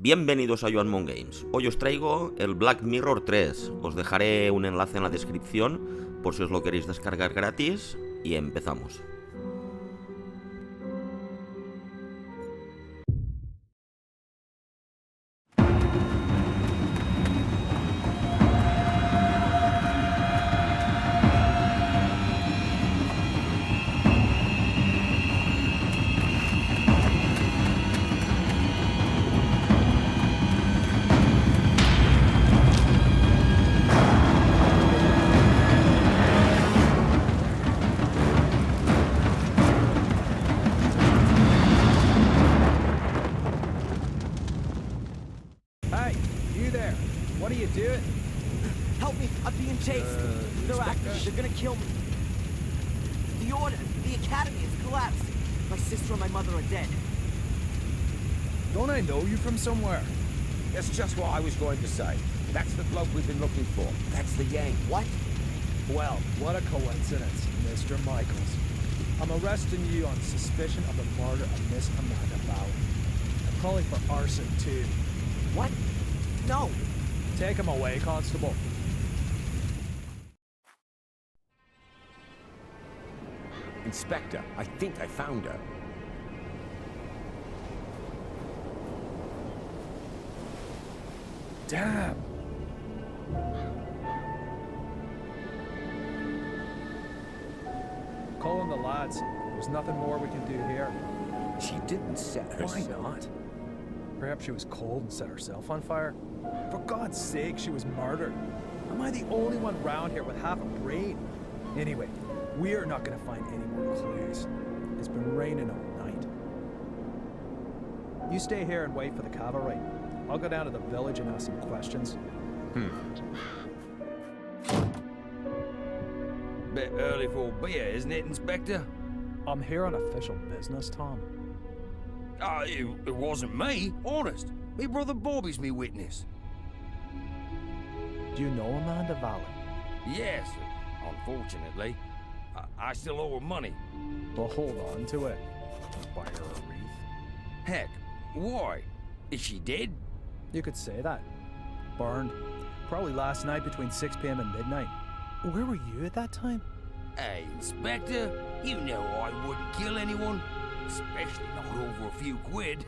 Bienvenidos a Joan Games. Hoy os traigo el Black Mirror 3. Os dejaré un enlace en la descripción por si os lo queréis descargar gratis y empezamos. Somewhere. That's just what I was going to say. That's the bloke we've been looking for. That's the Yang. What? Well, what a coincidence, Mr. Michaels. I'm arresting you on suspicion of the murder of Miss Amanda Bauer. I'm calling for arson, too. What? No. Take him away, Constable. Inspector, I think I found her. Damn! Calling the lads. There's nothing more we can do here. She didn't set herself. Why not? Perhaps she was cold and set herself on fire? For God's sake, she was murdered. Am I the only one round here with half a brain? Anyway, we're not gonna find any more clues. It's been raining all night. You stay here and wait for the cavalry. I'll go down to the village and ask some questions. Bit early for a beer, isn't it, Inspector? I'm here on official business, Tom. It wasn't me, honest. Me brother Bobby's me witness. Do you know Amanda Valley? Yes, unfortunately. I still owe her money. Well, hold on to it. Buy her a wreath. Heck, why? Is she dead? You could say that. Burned. Probably last night between 6 p.m. and midnight. Where were you at that time? Hey, Inspector, you know I wouldn't kill anyone. Especially not over a few quid.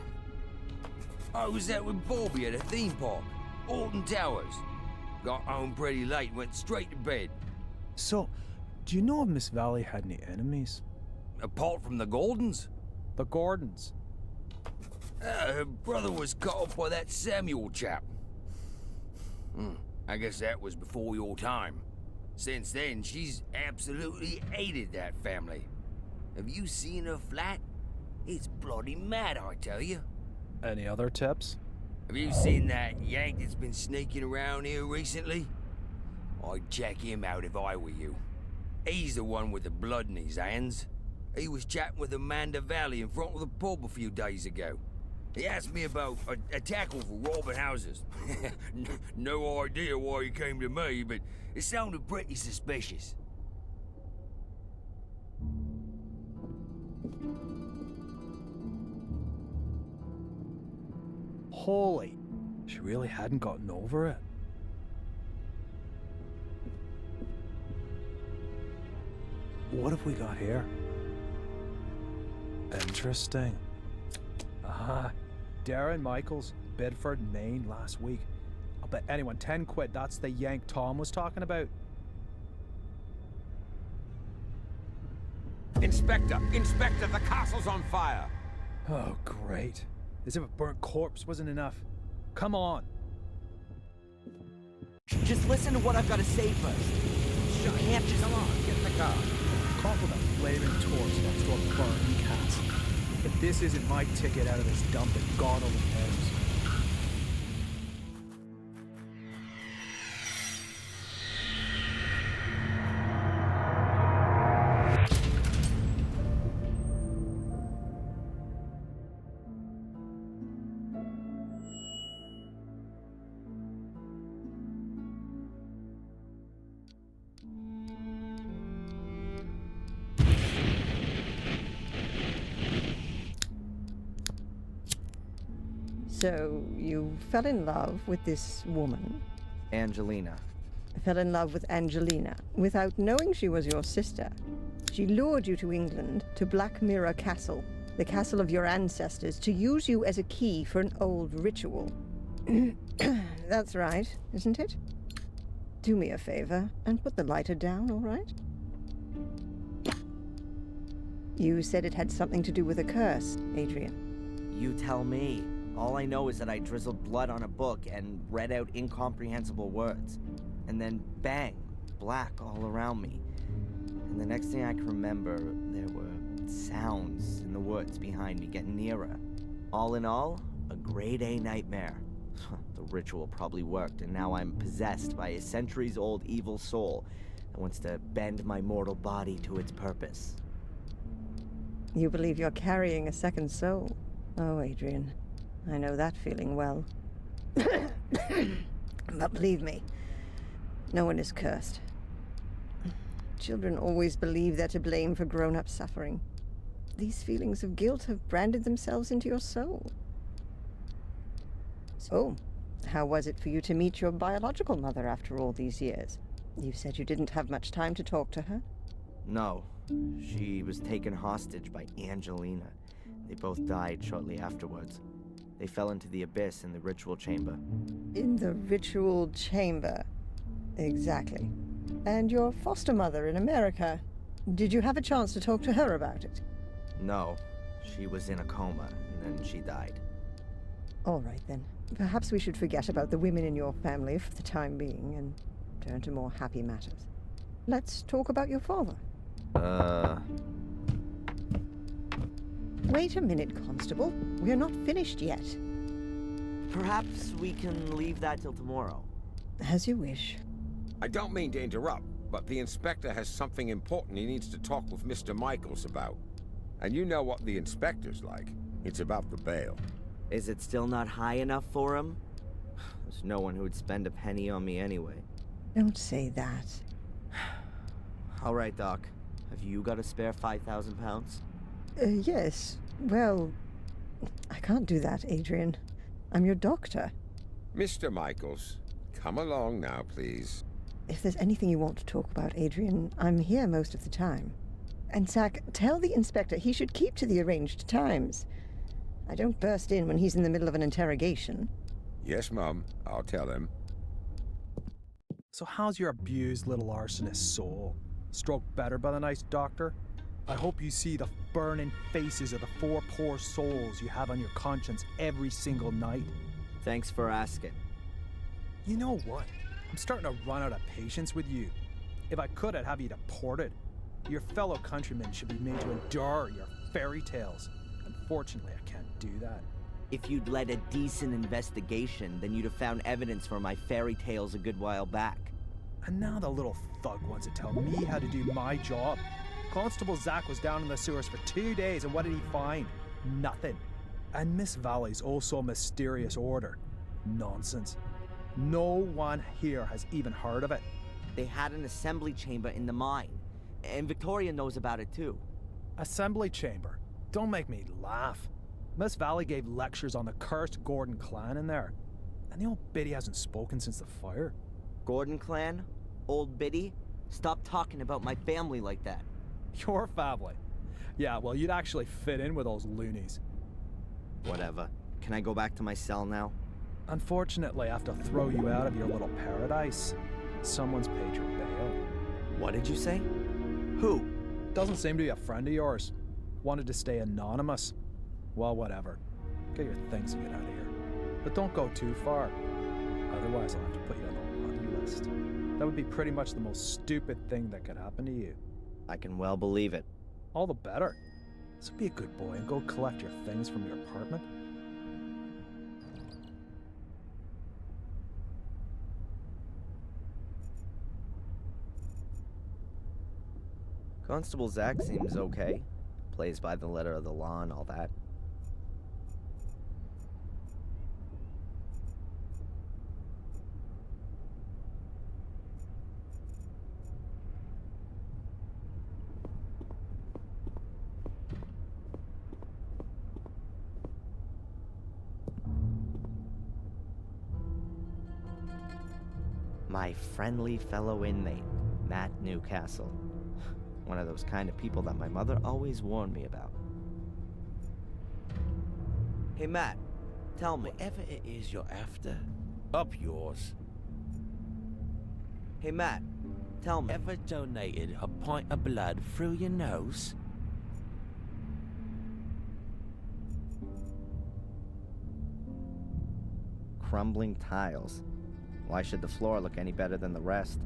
I was out with Bobby at a theme park, Alton Towers. Got home pretty late and went straight to bed. So, do you know if Miss Valley had any enemies? Apart from the Gordons? The Gordons. Her brother was cut off by that Samuel chap. I guess that was before your time. Since then, she's absolutely hated that family. Have you seen her flat? It's bloody mad, I tell you. Any other tips? Have you seen that Yank that's been sneaking around here recently? I'd check him out if I were you. He's the one with the blood in his hands. He was chatting with Amanda Valley in front of the pub a few days ago. He asked me about a tackle for robbing houses. No idea why he came to me, but it sounded pretty suspicious. Holy, she really hadn't gotten over it. What have we got here? Interesting. Darren Michaels, Bedford, Maine, last week. I'll bet anyone 10 quid that's the Yank Tom was talking about. Inspector! Inspector, the castle's on fire! Oh, great. As if a burnt corpse wasn't enough. Come on. Just listen to what I've got to say first. You can't just... Come on, get in the car. Caught with a flaming torch next to a burning castle. If this isn't my ticket out of this dump, then God only knows. So, you fell in love with this woman? Angelina. Fell in love with Angelina without knowing she was your sister. She lured you to England, to Black Mirror Castle, the castle of your ancestors, to use you as a key for an old ritual. That's right, isn't it? Do me a favor and put the lighter down, all right? You said it had something to do with a curse, Adrian. You tell me. All I know is that I drizzled blood on a book and read out incomprehensible words. And then bang, black all around me. And the next thing I can remember, there were sounds in the woods behind me getting nearer. All in all, a grade A nightmare. The ritual probably worked, and now I'm possessed by a centuries-old evil soul that wants to bend my mortal body to its purpose. You believe you're carrying a second soul? Oh, Adrian, I know that feeling well. But believe me, no one is cursed. Children always believe they're to blame for grown-up suffering. These feelings of guilt have branded themselves into your soul. So, how was it for you to meet your biological mother after all these years? You said you didn't have much time to talk to her? No, she was taken hostage by Angelina. They both died shortly afterwards. They fell into the abyss in the ritual chamber. In the ritual chamber? Exactly. And your foster mother in America, did you have a chance to talk to her about it? No, she was in a coma, and then she died. All right, then. Perhaps we should forget about the women in your family for the time being and turn to more happy matters. Let's talk about your father. Wait a minute, Constable. We're not finished yet. Perhaps we can leave that till tomorrow. As you wish. I don't mean to interrupt, but the inspector has something important he needs to talk with Mr. Michaels about. And you know what the inspector's like. It's about the bail. Is it still not high enough for him? There's no one who would spend a penny on me anyway. Don't say that. All right, Doc. Have you got a spare 5,000 pounds? Yes. Well, I can't do that, Adrian. I'm your doctor. Mr. Michaels, come along now, please. If there's anything you want to talk about, Adrian, I'm here most of the time. And Zach, tell the inspector he should keep to the arranged times. I don't burst in when he's in the middle of an interrogation. Yes, Mum. I'll tell him. So how's your abused little arsonist soul? Stroked better by the nice doctor? I hope you see the burning faces of the 4 poor souls you have on your conscience every single night. Thanks for asking. You know what? I'm starting to run out of patience with you. If I could, I'd have you deported. Your fellow countrymen should be made to endure your fairy tales. Unfortunately, I can't do that. If you'd led a decent investigation, then you'd have found evidence for my fairy tales a good while back. And now the little thug wants to tell me how to do my job. Constable Zach was down in the sewers for 2 days, and what did he find? Nothing. And Miss Valley's also a mysterious order. Nonsense. No one here has even heard of it. They had an assembly chamber in the mine, and Victoria knows about it too. Assembly chamber? Don't make me laugh. Miss Valley gave lectures on the cursed Gordon clan in there, and the old biddy hasn't spoken since the fire. Gordon clan? Old biddy? Stop talking about my family like that. Your family? Yeah, well, you'd actually fit in with those loonies. Whatever. Can I go back to my cell now? Unfortunately, I have to throw you out of your little paradise. Someone's paid your bail. What did you say? Who? Doesn't seem to be a friend of yours. Wanted to stay anonymous. Well, whatever. Get your things and get out of here. But don't go too far. Otherwise, I'll have to put you on the naughty list. That would be pretty much the most stupid thing that could happen to you. I can well believe it. All the better. So be a good boy and go collect your things from your apartment. Constable Zach seems okay. Plays by the letter of the law and all that. my friendly fellow inmate, Matt Newcastle. One of those kind of people that my mother always warned me about. Hey, Matt, tell me. Whatever it is you're after, up yours. Hey, Matt, tell me. Ever donated a pint of blood through your nose? Crumbling tiles. Why should the floor look any better than the rest?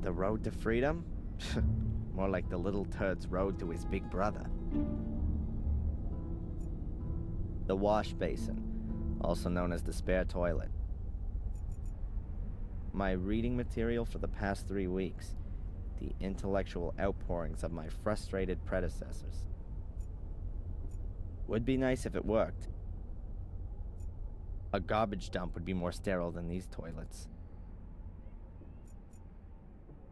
The road to freedom? More like the little turd's road to his big brother. The wash basin, also known as the spare toilet. My reading material for the past 3 weeks. The intellectual outpourings of my frustrated predecessors. Would be nice if it worked. A garbage dump would be more sterile than these toilets.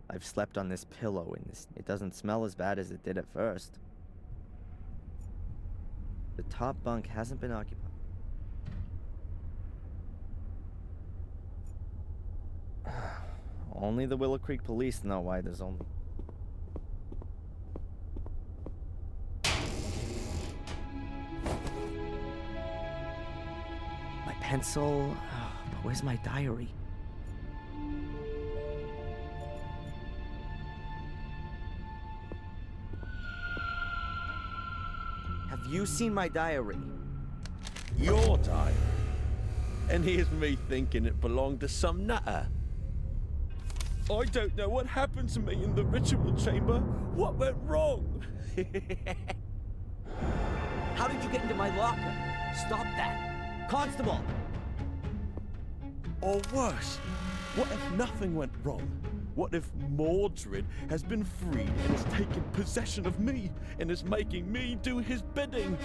I've slept on this pillow in this. It doesn't smell as bad as it did at first. The top bunk hasn't been occupied. Only the Willow Creek police know why there's only... My pencil... but where's my diary? Have you seen my diary? Your diary? And here's me thinking it belonged to some nutter. I don't know what happened to me in the ritual chamber. What went wrong? How did you get into my locker? Stop that! Constable! Or worse, what if nothing went wrong? What if Mordred has been freed and has taken possession of me and is making me do his bidding?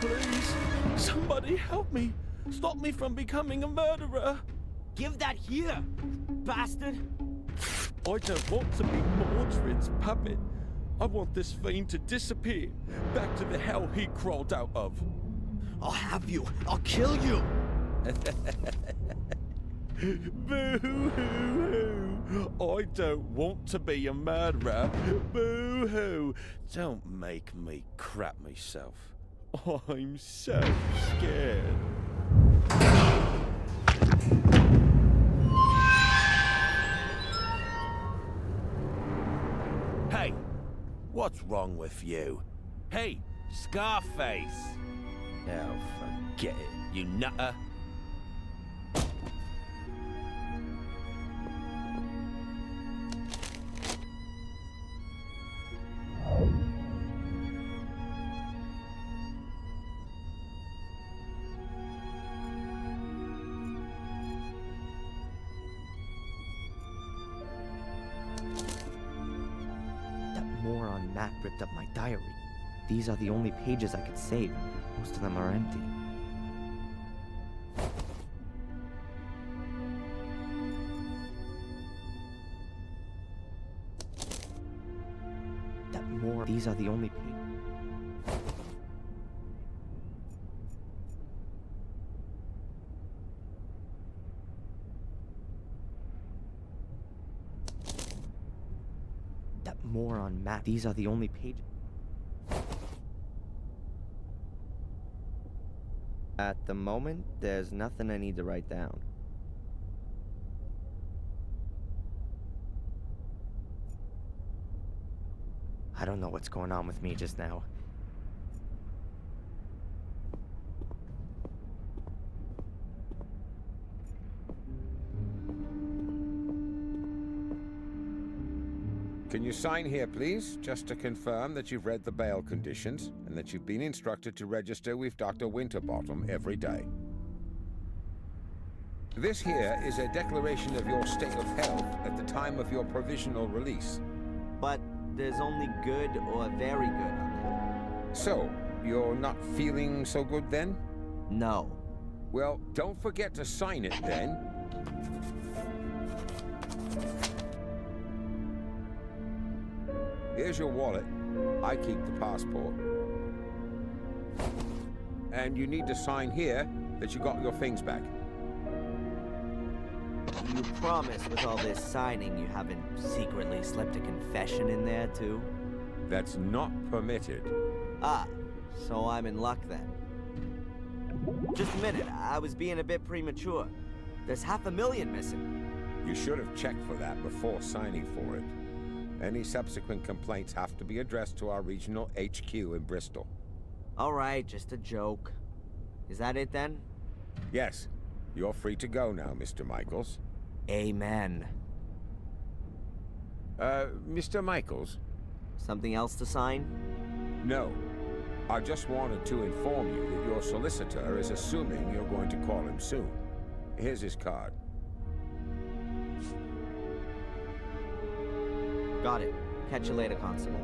Please, somebody help me. Stop me from becoming a murderer. Give that here, bastard! I don't want to be Mordred's puppet. I want this fiend to disappear, back to the hell he crawled out of. I'll have you! I'll kill you! Boo-hoo-hoo! I don't want to be a murderer. Boo-hoo! Don't make me crap myself. I'm so scared. Hey, what's wrong with you? Hey, Scarface! Oh, forget it, you nutter. Moron Matt ripped up my diary. These are the only pages I could save. Most of them are empty. These are the only pages. Moron Matt. These are the only pages. At the moment, there's nothing I need to write down. I don't know what's going on with me just now. Can you sign here, please, just to confirm that you've read the bail conditions and that you've been instructed to register with Dr. Winterbottom every day. This here is a declaration of your state of health at the time of your provisional release. But there's only good or very good on there. So, you're not feeling so good then? No. Well, don't forget to sign it then. Here's your wallet. I keep the passport. And you need to sign here that you got your things back. You promise with all this signing you haven't secretly slipped a confession in there, too? That's not permitted. Ah, so I'm in luck then. Just a minute, I was being a bit premature. There's $500,000 missing. You should have checked for that before signing for it. Any subsequent complaints have to be addressed to our regional HQ in Bristol. All right, just a joke. Is that it then? Yes, you're free to go now, Mr. Michaels. Amen. Mr. Michaels? Something else to sign? No. I just wanted to inform you that your solicitor is assuming you're going to call him soon. Here's his card. Got it. Catch you later, Constable.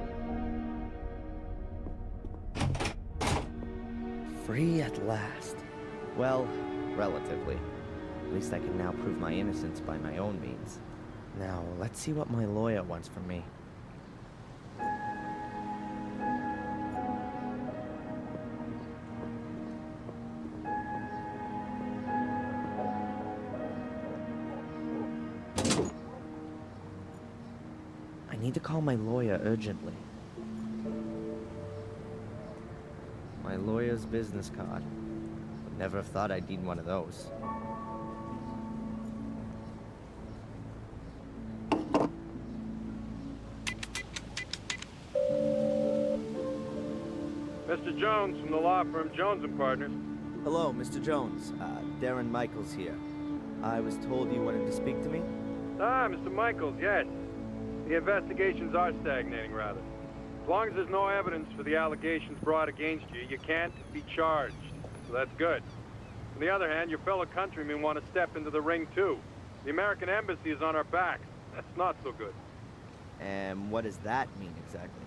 Free at last. Well, relatively. At least I can now prove my innocence by my own means. Now, let's see what my lawyer wants from me. I need to call my lawyer urgently. My lawyer's business card. Would never have thought I'd need one of those. Mr. Jones from the law firm Jones & Partners. Hello, Mr. Jones. Darren Michaels here. I was told you wanted to speak to me? Ah, Mr. Michaels, yes. The investigations are stagnating, rather. As long as there's no evidence for the allegations brought against you, you can't be charged. So that's good. On the other hand, your fellow countrymen want to step into the ring, too. The American embassy is on our backs. That's not so good. And what does that mean exactly?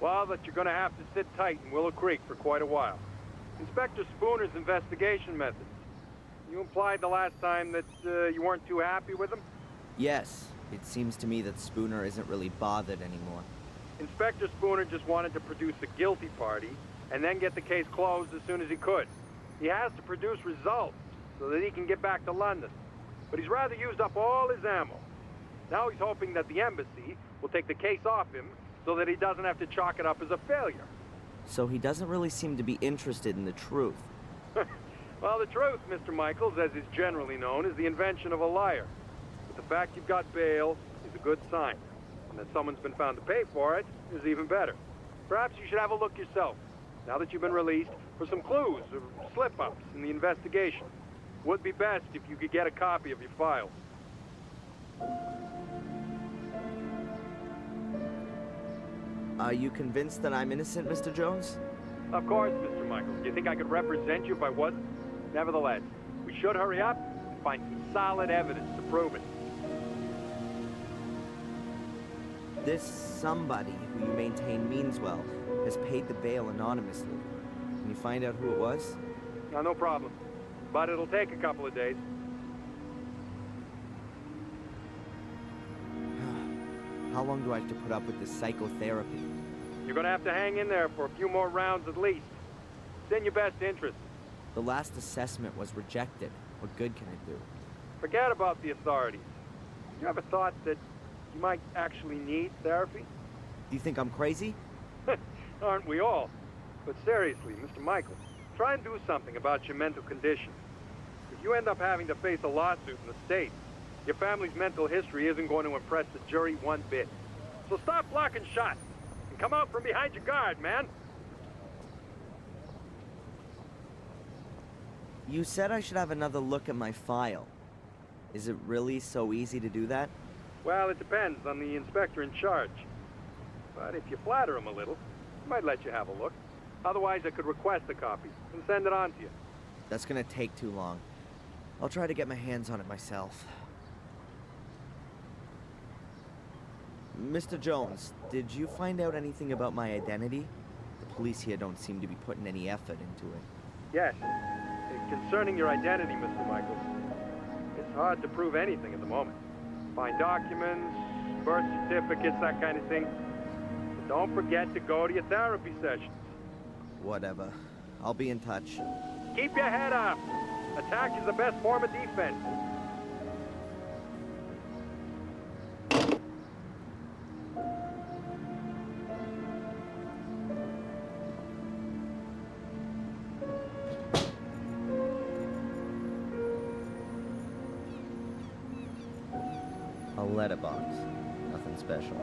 Well, that you're going to have to sit tight in Willow Creek for quite a while. Inspector Spooner's investigation methods. You implied the last time that you weren't too happy with them? Yes. It seems to me that Spooner isn't really bothered anymore. Inspector Spooner just wanted to produce a guilty party and then get the case closed as soon as he could. He has to produce results so that he can get back to London. But he's rather used up all his ammo. Now he's hoping that the embassy will take the case off him so that he doesn't have to chalk it up as a failure. So he doesn't really seem to be interested in the truth. Well, the truth, Mr. Michaels, as is generally known, is the invention of a liar. But the fact you've got bail is a good sign. And that someone's been found to pay for it is even better. Perhaps you should have a look yourself, now that you've been released, for some clues or slip-ups in the investigation. Would be best if you could get a copy of your files. Are you convinced that I'm innocent, Mr. Jones? Of course, Mr. Michaels. Do you think I could represent you if I wasn't? Nevertheless, we should hurry up and find some solid evidence to prove it. This somebody who you maintain means well has paid the bail anonymously. Can you find out who it was? No problem. But it'll take a couple of days. How long do I have to put up with this psychotherapy? You're gonna have to hang in there for a few more rounds at least. It's in your best interest. The last assessment was rejected. What good can it do? Forget about the authorities. You ever thought that you might actually need therapy? Do you think I'm crazy? Aren't we all? But seriously, Mr. Michaels, try and do something about your mental condition. If you end up having to face a lawsuit in the States, your family's mental history isn't going to impress the jury one bit. So stop blocking shots and come out from behind your guard, man. You said I should have another look at my file. Is it really so easy to do that? Well, it depends on the inspector in charge. But if you flatter him a little, he might let you have a look. Otherwise, I could request a copy and send it on to you. That's gonna take too long. I'll try to get my hands on it myself. Mr. Jones, did you find out anything about my identity? The police here don't seem to be putting any effort into it. Yes. Concerning your identity, Mr. Michaels, it's hard to prove anything at the moment. Find documents, birth certificates, that kind of thing. But don't forget to go to your therapy sessions. Whatever. I'll be in touch. Keep your head up. Attack is the best form of defense. A letterbox. Nothing special.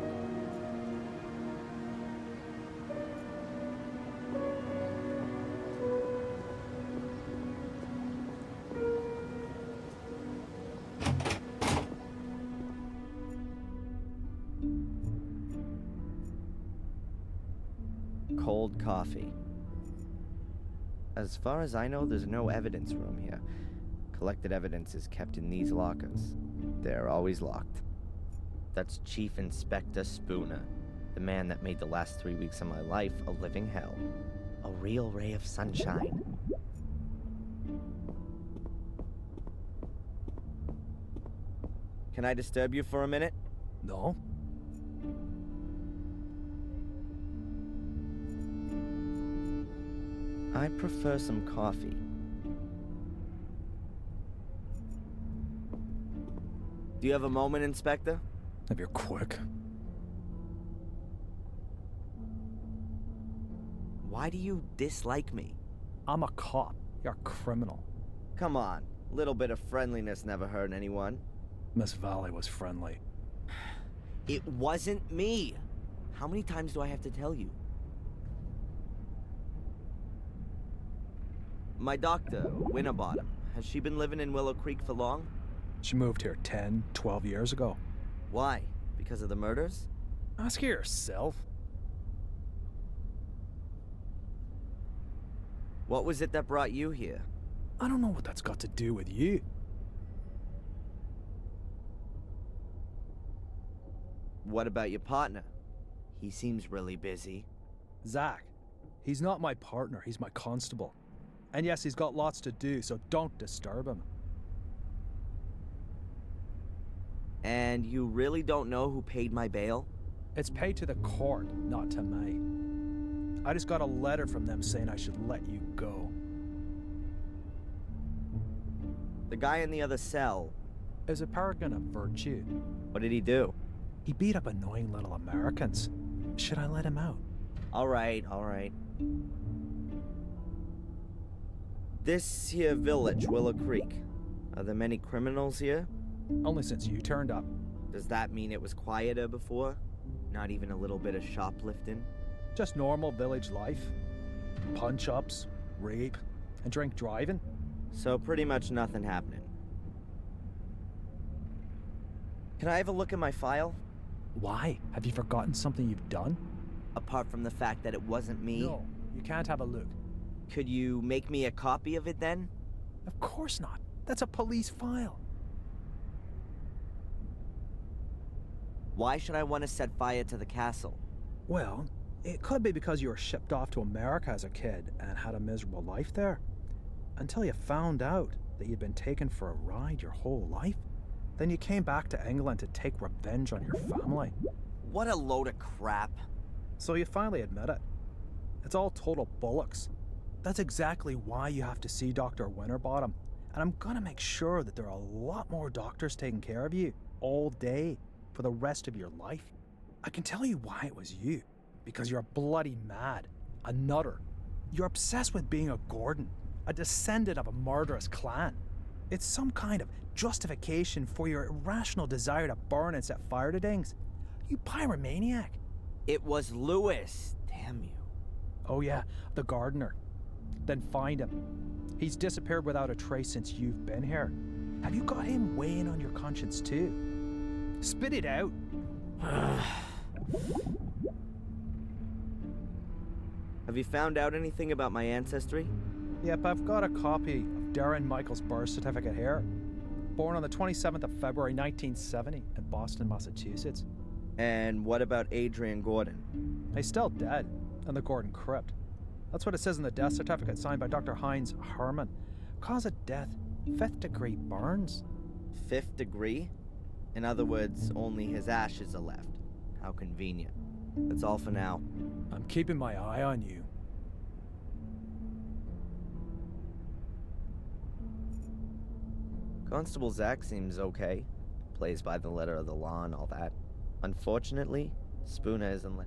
Cold coffee. As far as I know, there's no evidence room here. Collected evidence is kept in these lockers. They're always locked. That's Chief Inspector Spooner, the man that made the last 3 weeks of my life a living hell. A real ray of sunshine. Can I disturb you for a minute? No? I prefer some coffee. Do you have a moment, Inspector? If you're quick. Why do you dislike me? I'm a cop. You're a criminal. Come on, little bit of friendliness never hurt anyone. Miss Valley was friendly. It wasn't me. How many times do I have to tell you? My doctor, Winterbottom, has she been living in Willow Creek for long? She moved here 10, 12 years ago. Why? Because of the murders? Ask her yourself. What was it that brought you here? I don't know what that's got to do with you. What about your partner? He seems really busy. Zach. He's not my partner, he's my constable. And yes, he's got lots to do, so don't disturb him. And you really don't know who paid my bail? It's paid to the court, not to me. I just got a letter from them saying I should let you go. The guy in the other cell. Is a paragon of virtue. What did he do? He beat up annoying little Americans. Should I let him out? All right. This here village, Willow Creek. Are there many criminals here? Only since you turned up. Does that mean it was quieter before? Not even a little bit of shoplifting? Just normal village life. Punch-ups, rape, and drink driving. So pretty much nothing happening. Can I have a look at my file? Why? Have you forgotten something you've done? Apart from the fact that it wasn't me? No, you can't have a look. Could you make me a copy of it then? Of course not. That's a police file. Why should I want to set fire to the castle? Well, it could be because you were shipped off to America as a kid and had a miserable life there. Until you found out that you'd been taken for a ride your whole life. Then you came back to England to take revenge on your family. What a load of crap. So you finally admit it. It's all total bollocks. That's exactly why you have to see Dr. Winterbottom. And I'm gonna make sure that there are a lot more doctors taking care of you all day for the rest of your life. I can tell you why it was you. Because you're bloody mad. A nutter. You're obsessed with being a Gordon. A descendant of a murderous clan. It's some kind of justification for your irrational desire to burn and set fire to things. You pyromaniac. It was Lewis. Damn you. Oh yeah, the gardener. Then find him. He's disappeared without a trace since you've been here. Have you got him weighing on your conscience too? Spit it out. Have you found out anything about my ancestry? Yep, I've got a copy of Darren Michael's birth certificate here. Born on the 27th of February 1970 in Boston, Massachusetts. And what about Adrian Gordon? He's still dead in the Gordon crypt. That's what it says in the death certificate signed by Dr. Heinz Herman. Cause of death, 5th degree burns. 5th degree? In other words, only his ashes are left. How convenient. That's all for now. I'm keeping my eye on you. Constable Zach seems okay. Plays by the letter of the law and all that. Unfortunately, Spooner isn't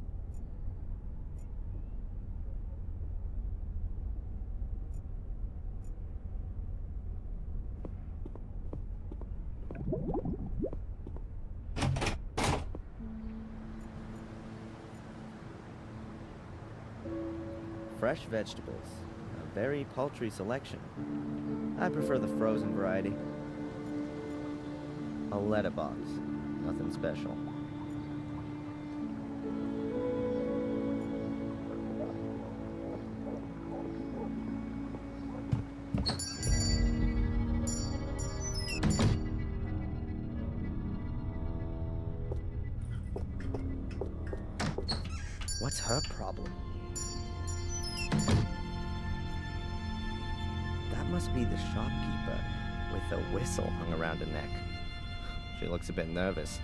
fresh vegetables. A very paltry selection. I prefer the frozen variety. A letterbox. Nothing special. What's her problem? That must be the shopkeeper with a whistle hung around her neck. She looks a bit nervous.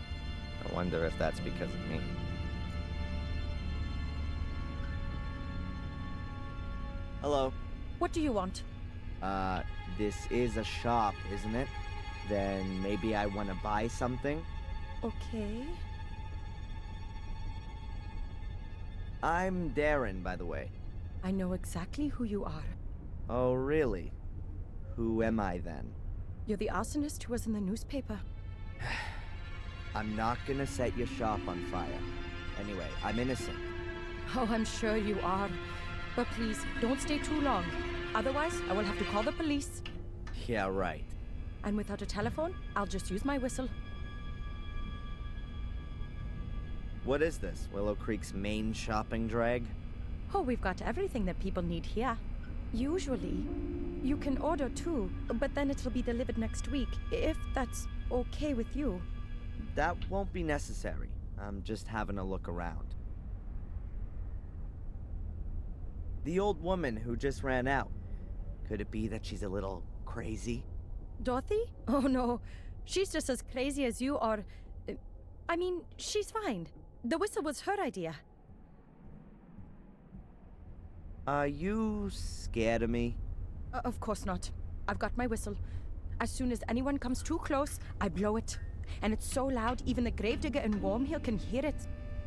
I wonder if that's because of me. Hello. What do you want? This is a shop, isn't it? Then maybe I want to buy something? Okay. I'm Darren, by the way. I know exactly who you are. Oh, really? Who am I then? You're the arsonist who was in the newspaper. I'm not gonna set your shop on fire. Anyway, I'm innocent. Oh, I'm sure you are. But please, don't stay too long. Otherwise, I will have to call the police. Yeah, right. And without a telephone, I'll just use my whistle. What is this? Willow Creek's main shopping drag? Oh, we've got everything that people need here. Usually, you can order too, but then it'll be delivered next week, if that's okay with you. That won't be necessary. I'm just having a look around. The old woman who just ran out. Could it be that she's a little crazy? Dorothy? Oh no, she's just as crazy as you are. I mean, she's fine. The whistle was her idea. Are you scared of me? Of course not. I've got my whistle. As soon as anyone comes too close, I blow it. And it's so loud, even the gravedigger in Wormhill can hear it.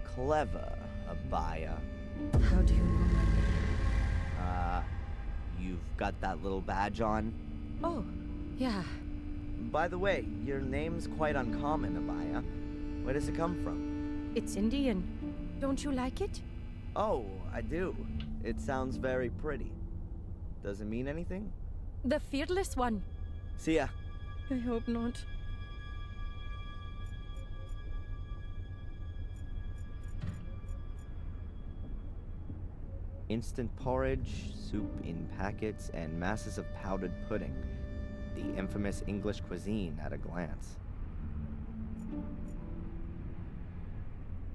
Clever, Abaya. How do you know? You've got that little badge on? Oh, yeah. By the way, your name's quite uncommon, Abaya. Where does it come from? It's Indian. Don't you like it? Oh, I do. It sounds very pretty. Does it mean anything? The fearless one. See ya. I hope not. Instant porridge, soup in packets, and masses of powdered pudding. The infamous English cuisine at a glance.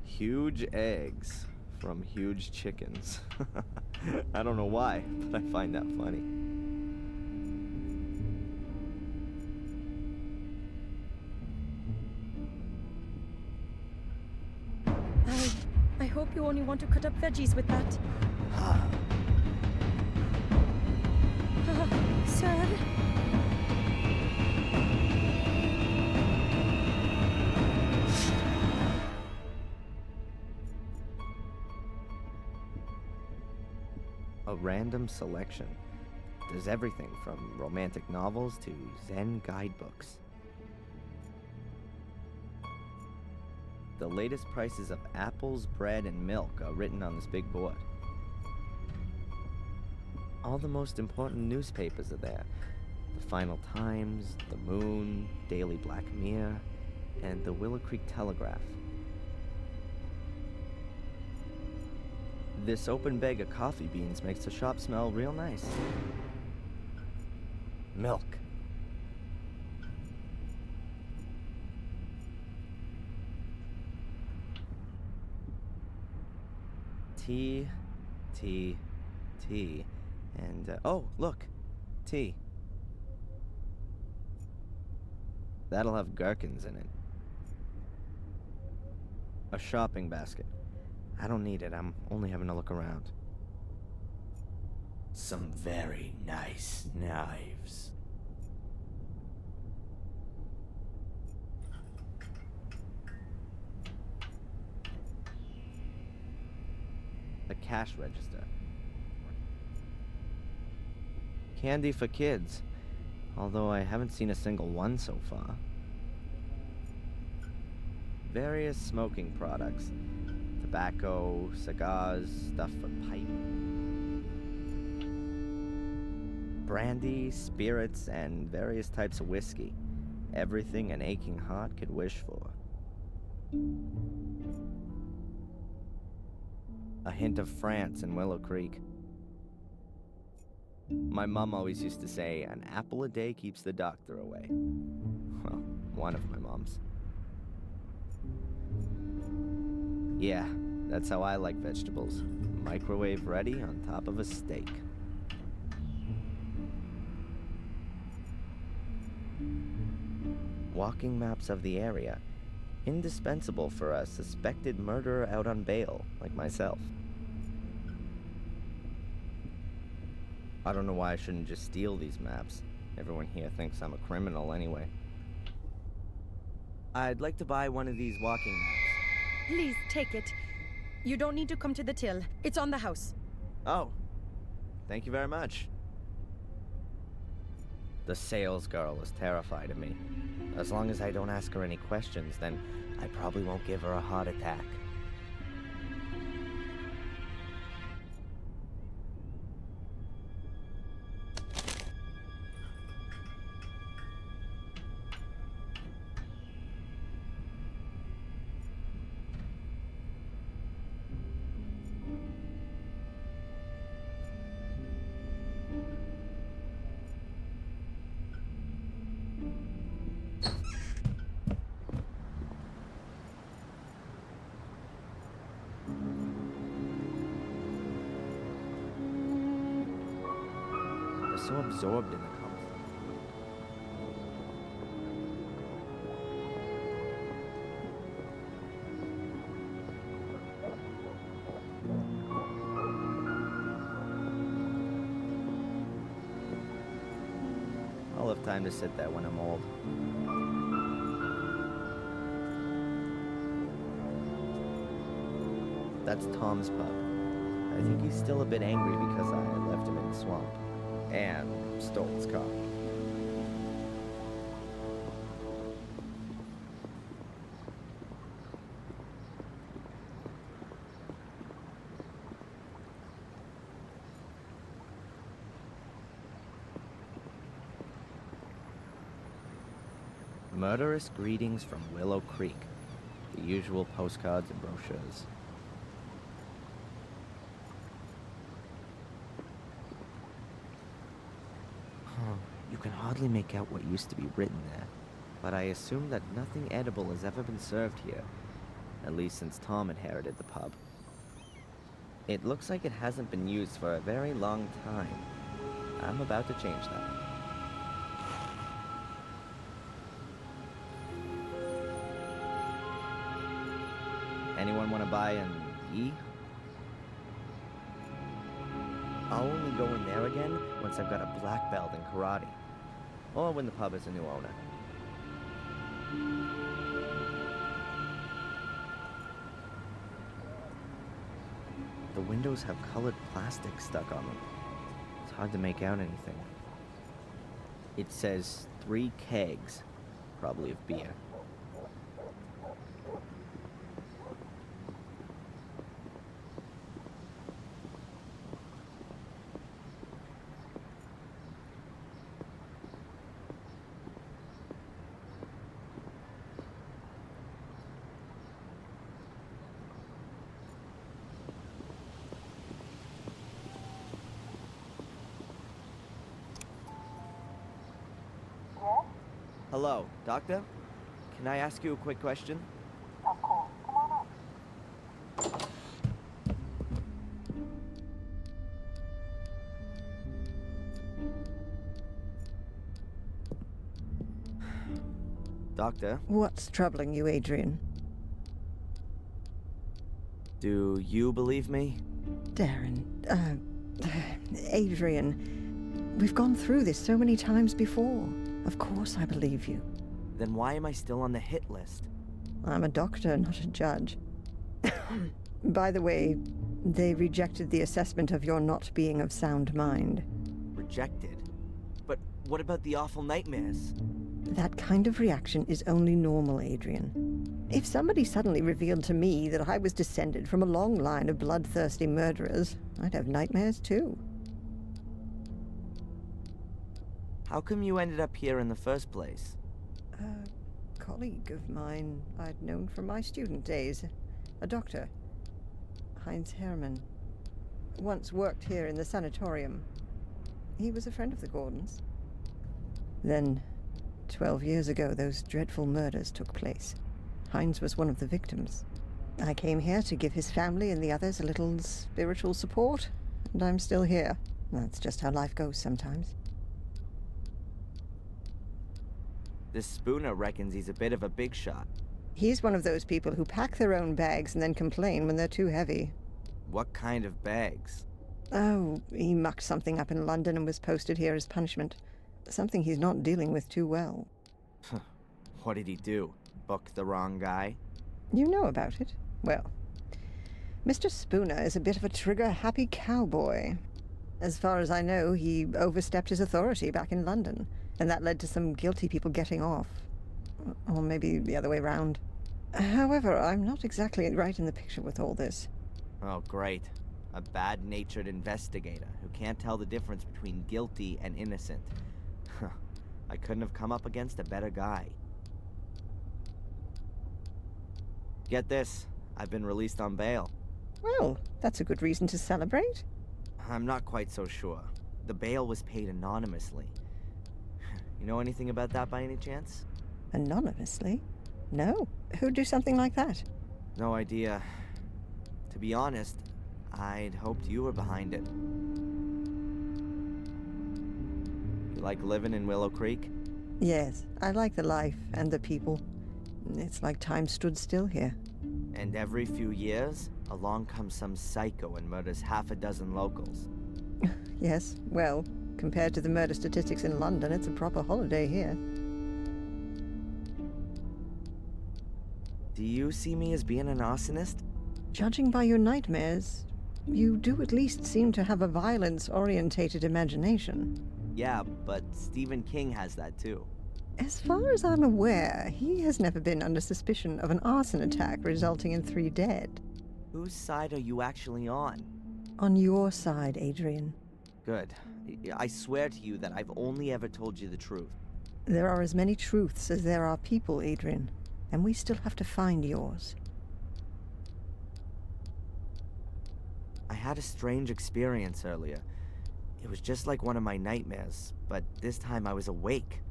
Huge eggs from huge chickens. I don't know why, but I find that funny. I hope you only want to cut up veggies with that. Sir? A random selection. There's everything from romantic novels to Zen guidebooks. The latest prices of apples, bread, and milk are written on this big board. All the most important newspapers are there. The Final Times, The Moon, Daily Black Mirror, and the Willow Creek Telegraph. This open bag of coffee beans makes the shop smell real nice. Milk. Tea, tea, tea, and, oh, look, tea. That'll have gherkins in it. A shopping basket. I don't need it, I'm only having a look around. Some very nice knives. cash register. Candy for kids, although I haven't seen a single one so far. Various smoking products. Tobacco, cigars, stuff for piping. Brandy, spirits, and various types of whiskey. Everything an aching heart could wish for. A hint of France in Willow Creek. My mom always used to say, an apple a day keeps the doctor away. Well, one of my moms. Yeah, that's how I like vegetables. Microwave ready on top of a steak. Walking maps of the area. Indispensable for a suspected murderer out on bail, like myself. I don't know why I shouldn't just steal these maps. Everyone here thinks I'm a criminal anyway. I'd like to buy one of these walking maps. Please take it. You don't need to come to the till. It's on the house. Oh, thank you very much. The sales girl is terrified of me. As long as I don't ask her any questions, then I probably won't give her a heart attack. So absorbed in the conflict. I'll have time to sit there when I'm old. That's Tom's pub. I think he's still a bit angry because I left him in the swamp. And stole his car. Murderous greetings from Willow Creek. The usual postcards and brochures. You can hardly make out what used to be written there, but I assume that nothing edible has ever been served here, at least since Tom inherited the pub. It looks like it hasn't been used for a very long time. I'm about to change that. Anyone want to buy an E? I'll only go in there again once I've got a black belt in karate. Or when the pub has a new owner. The windows have colored plastic stuck on them. It's hard to make out anything. It says 3 kegs, probably of beer. Hello, Doctor? Can I ask you a quick question? Of course. Come on up. Doctor, What's troubling you, Adrian? do you believe me? Darren, Adrian, we've gone through this so many times before. Of course I believe you. Then why am I still on the hit list? I'm a doctor, not a judge. By the way, They rejected the assessment of your not being of sound mind. Rejected? But what about the awful nightmares? That kind of reaction is only normal, Adrian. If somebody suddenly revealed to me that I was descended from a long line of bloodthirsty murderers, I'd have nightmares too. How come you ended up here in the first place? A colleague of mine I'd known from my student days. A doctor. Heinz Hermann. Once worked here in the sanatorium. He was a friend of the Gordons. Then, 12 years ago, those dreadful murders took place. Heinz was one of the victims. I came here to give his family and the others a little spiritual support, and I'm still here. That's just how life goes sometimes. This Spooner reckons he's a bit of a big shot. He's one of those people who pack their own bags and then complain when they're too heavy. What kind of bags? Oh, he mucked something up in London and was posted here as punishment. Something he's not dealing with too well. What did he do? Book the wrong guy? You know about it? Well, Mr. Spooner is a bit of a trigger-happy cowboy. As far as I know, he overstepped his authority back in London, and that led to some guilty people getting off. Or maybe the other way round. However, I'm not exactly right in the picture with all this. Oh, great. A bad-natured investigator who can't tell the difference between guilty and innocent. I couldn't have come up against a better guy. Get this, I've been released on bail. Well, that's a good reason to celebrate. I'm not quite so sure. The bail was paid anonymously. You know anything about that by any chance? Anonymously? No. Who'd do something like that? No idea. To be honest, I'd hoped you were behind it. You like living in Willow Creek? Yes, I like the life and the people. It's like time stood still here. And every few years, along comes some psycho and murders half a dozen locals. Yes, well, compared to the murder statistics in London, it's a proper holiday here. Do you see me as being an arsonist? Judging by your nightmares, you do at least seem to have a violence-orientated imagination. Yeah, but Stephen King has that too. As far as I'm aware, he has never been under suspicion of an arson attack resulting in 3 dead. Whose side are you actually on? On your side, Adrian. Good. I swear to you that I've only ever told you the truth. There are as many truths as there are people, Adrian, and we still have to find yours. I had a strange experience earlier. It was just like one of my nightmares, but this time I was awake.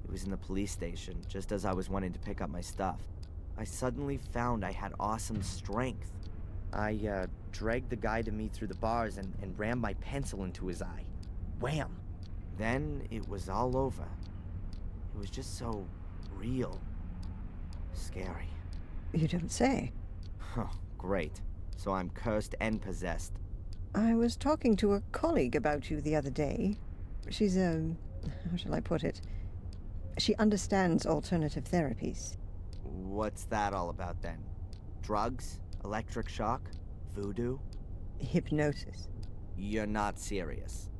It was in the police station, just as I was wanting to pick up my stuff. I suddenly found I had awesome strength. I dragged the guy to me through the bars and rammed my pencil into his eye. Wham! Then it was all over. It was just so real. Scary. You don't say. Huh, great. So I'm cursed and possessed. I was talking to a colleague about you the other day. She's how shall I put it? She understands alternative therapies. What's that all about then? Drugs? Electric shock? Voodoo? Hypnosis. You're not serious.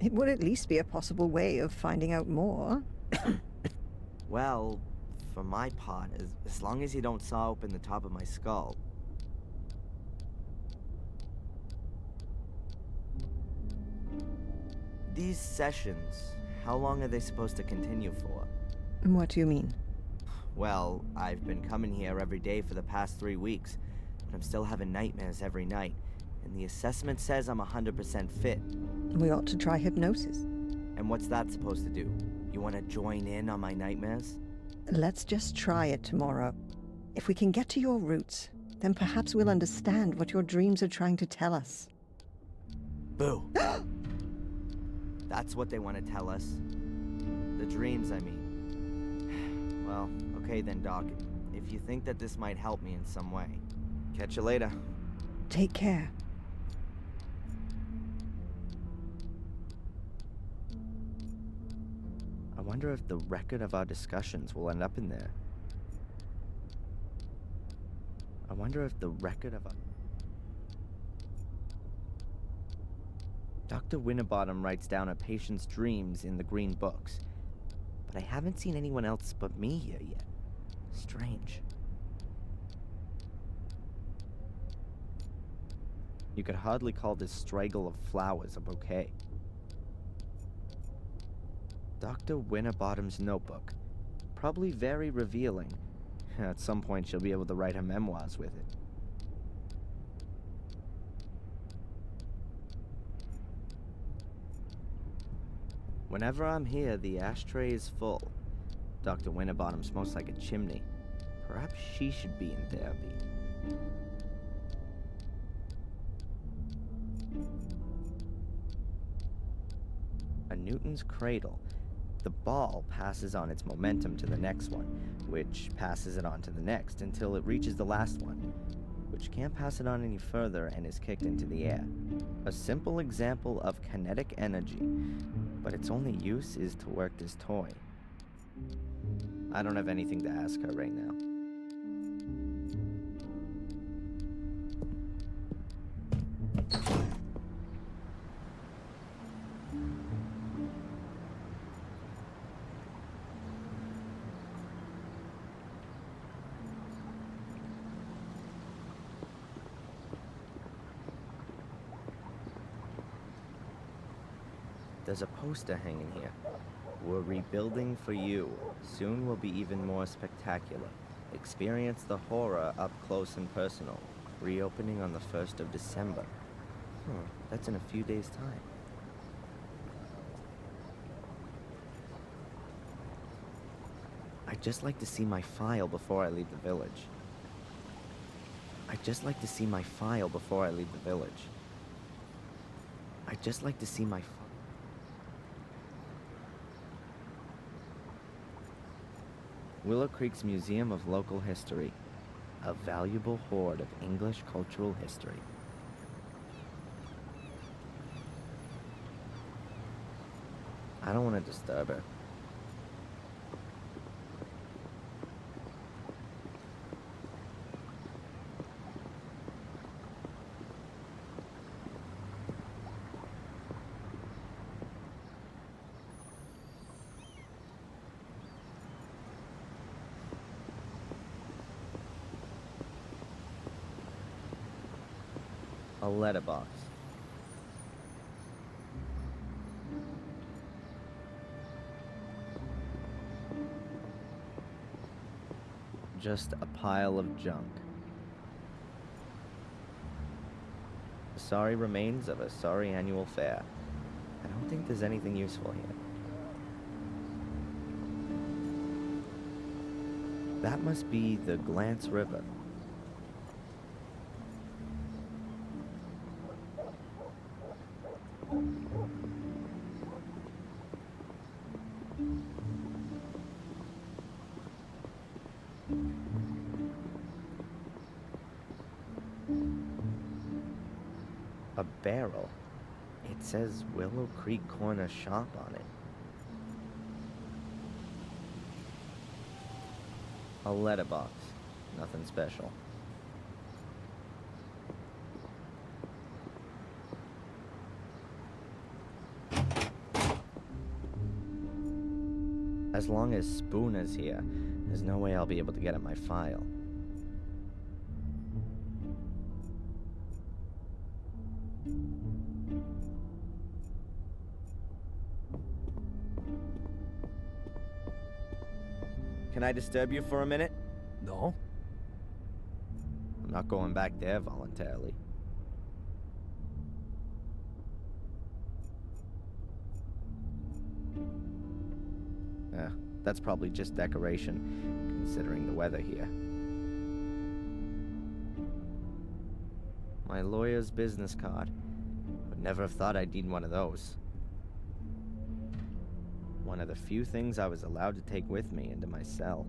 It would at least be a possible way of finding out more. Well, for my part, as long as you don't saw open the top of my skull. These sessions, how long are they supposed to continue for? What do you mean? Well, I've been coming here every day for the past 3 weeks, but I'm still having nightmares every night, and the assessment says I'm 100% fit. We ought to try hypnosis. And what's that supposed to do? You want to join in on my nightmares? Let's just try it tomorrow. If we can get to your roots, then perhaps we'll understand what your dreams are trying to tell us. Boo! That's what they want to tell us. The dreams, I mean. Well, okay then, Doc. If you think that this might help me in some way. Catch you later. Take care. I wonder if the record of our discussions will end up in there. I wonder if the record of our... Dr. Winterbottom writes down a patient's dreams in the green books, but I haven't seen anyone else but me here yet. Strange. You could hardly call this straggle of flowers a bouquet. Dr. Winterbottom's notebook. Probably very revealing. At some point she'll be able to write her memoirs with it. Whenever I'm here, the ashtray is full. Dr. Winterbottom smokes like a chimney. Perhaps she should be in therapy. A Newton's cradle. The ball passes on its momentum to the next one, which passes it on to the next until it reaches the last one, which can't pass it on any further and is kicked into the air. A simple example of kinetic energy, but its only use is to work this toy. I don't have anything to ask her right now. There's a poster hanging here. We're rebuilding for you. Soon we'll be even more spectacular. Experience the horror up close and personal. Reopening on the 1st of December. That's in a few days' time. I'd just like to see my file before I leave the village. I'd just like to see my file before I leave the village. I'd just like to see my Willow Creek's Museum of Local History. A valuable hoard of English cultural history. I don't want to disturb her. A letterbox. Just a pile of junk. The sorry remains of a sorry annual fair. I don't think there's anything useful here. That must be the Glance River. A barrel. It says Willow Creek Corner Shop on it. A letterbox. Nothing special. As long as Spooner's here, there's no way I'll be able to get at my file. Can I disturb you for a minute? No? I'm not going back there voluntarily. That's probably just decoration, considering the weather here. My lawyer's business card. Would never have thought I'd need one of those. One of the few things I was allowed to take with me into my cell.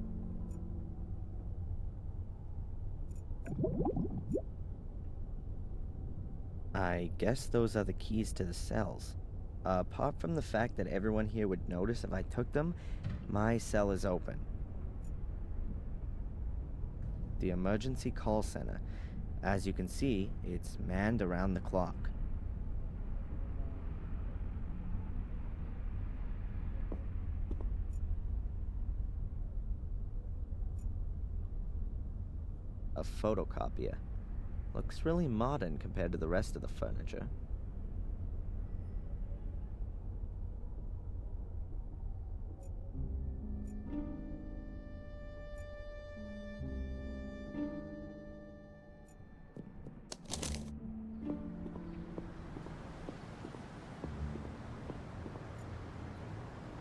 I guess those are the keys to the cells. Apart from the fact that everyone here would notice if I took them, my cell is open. The emergency call center. As you can see, it's manned around the clock. A photocopier. Looks really modern compared to the rest of the furniture.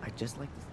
I just like this.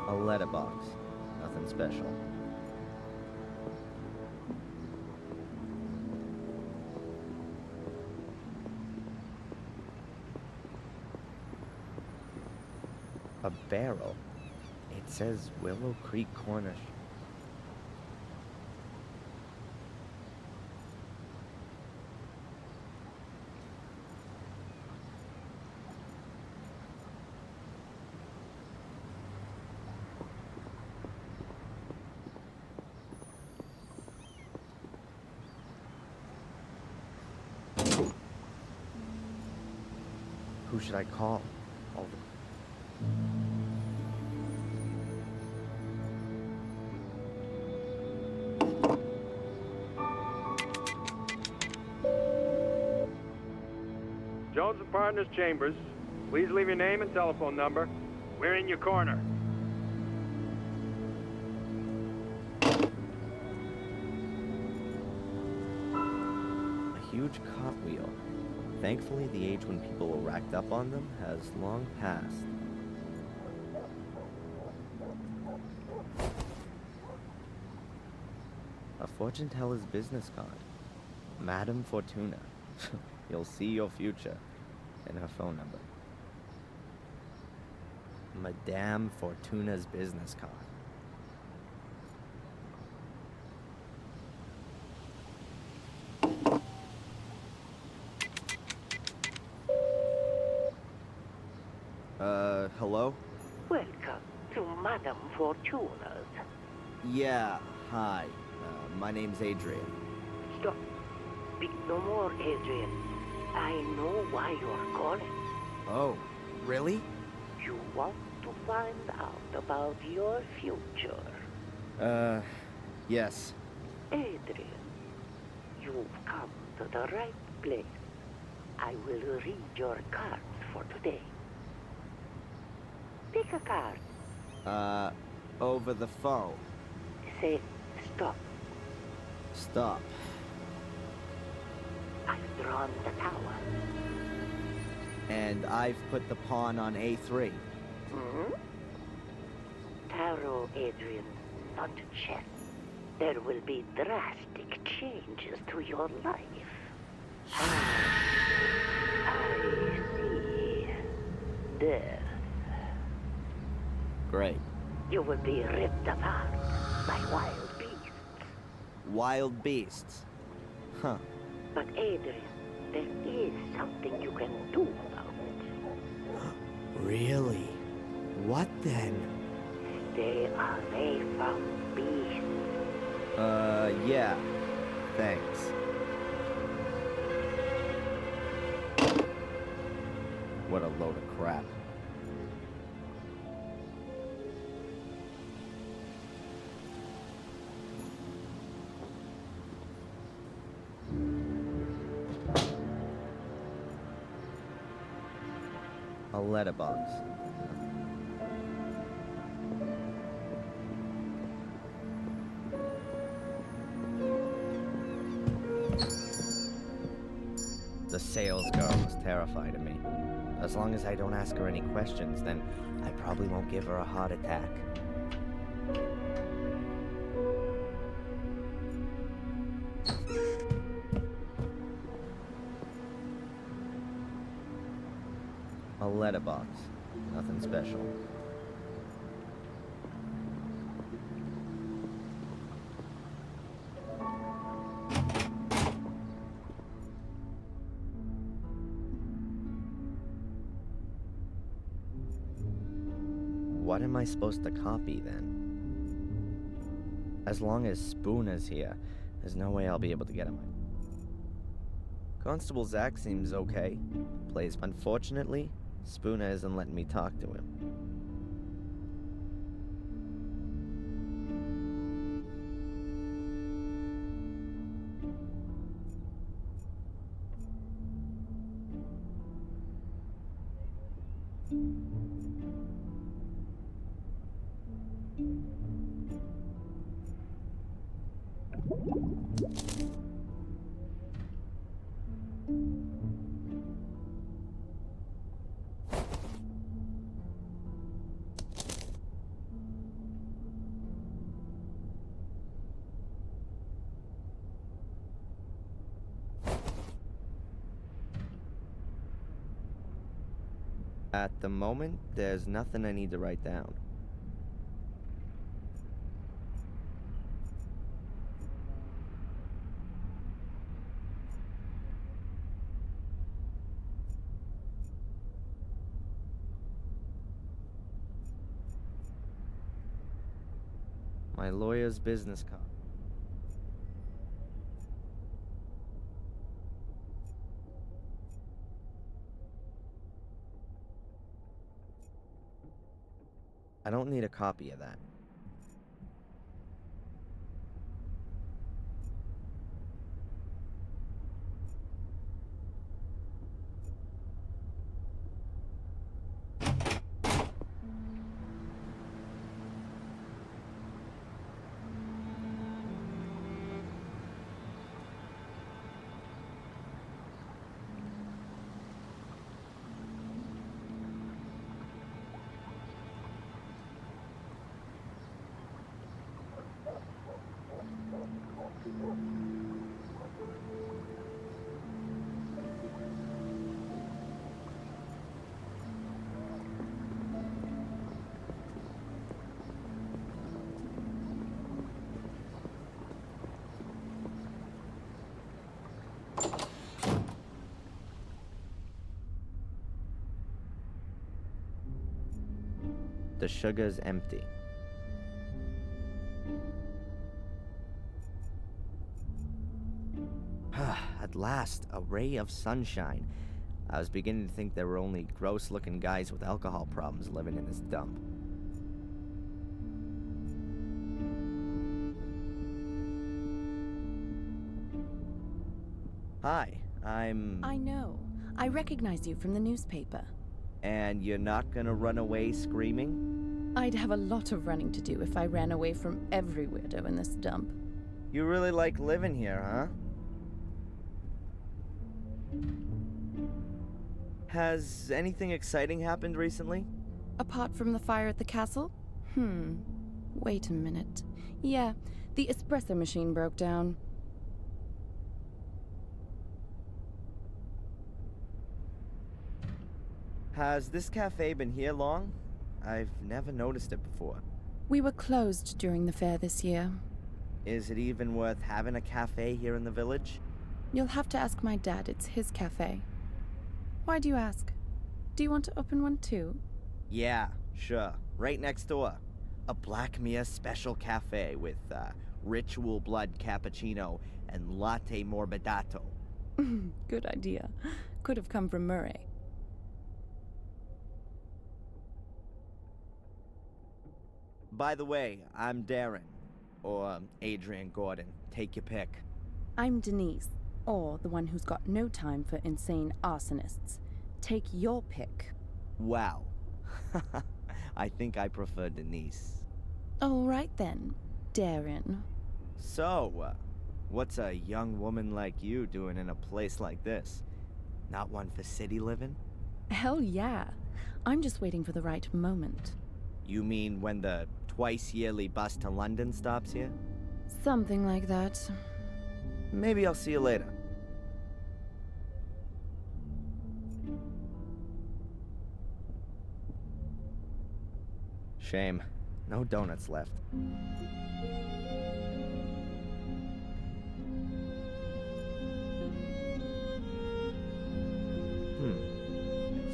A letterbox. Nothing special. A barrel. It says Willow Creek Cornish. Who should I call? Jones and Partners Chambers. Please leave your name and telephone number. We're in your corner. A huge cartwheel. Thankfully, the age when people were racked up on them has long passed. A fortune teller's business card. Madame Fortuna. You'll see your future. And her phone number. Madame Fortuna's business card. Hello? Welcome to Madame Fortuna's. Yeah, hi. My name's Adrian. Stop. Speak no more, Adrian. I know why you're calling. Oh, really? You want to find out about your future. Yes. Adrian, you've come to the right place. I will read your cards for today. Pick a card. Over the phone. Say stop. Stop. I've drawn the tower. And I've put the pawn on A3. Hmm? Tarot, Adrian, not chess. There will be drastic changes to your life. I see. Death. Great. You will be ripped apart by wild beasts. Wild beasts. Huh. But Adrian, there is something you can do about it. Really? What then? Stay away from beasts. Yeah. Thanks. What a load of crap. A letterbox. The sales girl was terrified of me. As long as I don't ask her any questions, then I probably won't give her a heart attack. letterbox. Nothing special. What am I supposed to copy, then? As long as Spooner's here, there's no way I'll be able to get him. Constable Zach seems okay. Unfortunately, Spooner isn't letting me talk to him. At the moment, there's nothing I need to write down. My lawyer's business card. I don't need a copy of that. The sugar's empty. At last, a ray of sunshine. I was beginning to think there were only gross-looking guys with alcohol problems living in this dump. Hi, I know. I recognize you from the newspaper. And you're not gonna run away screaming? I'd have a lot of running to do if I ran away from every weirdo in this dump. You really like living here, huh? Has anything exciting happened recently? Apart from the fire at the castle? Wait a minute. Yeah, the espresso machine broke down. Has this cafe been here long? I've never noticed it before. We were closed during the fair this year. Is it even worth having a cafe here in the village? You'll have to ask my dad. It's his cafe. Why do you ask? Do you want to open one too? Yeah, sure. Right next door. A Blackmere special cafe with ritual blood cappuccino and latte morbidato. Good idea. Could have come from Murray. By the way, I'm Darren. Or Adrian Gordon. Take your pick. I'm Denise, or the one who's got no time for insane arsonists. Take your pick. Wow. I think I prefer Denise. All right then, Darren. So, what's a young woman like you doing in a place like this? Not one for city living? Hell yeah. I'm just waiting for the right moment. You mean when the twice-yearly bus to London stops here? Something like that. Maybe I'll see you later. Shame. No donuts left.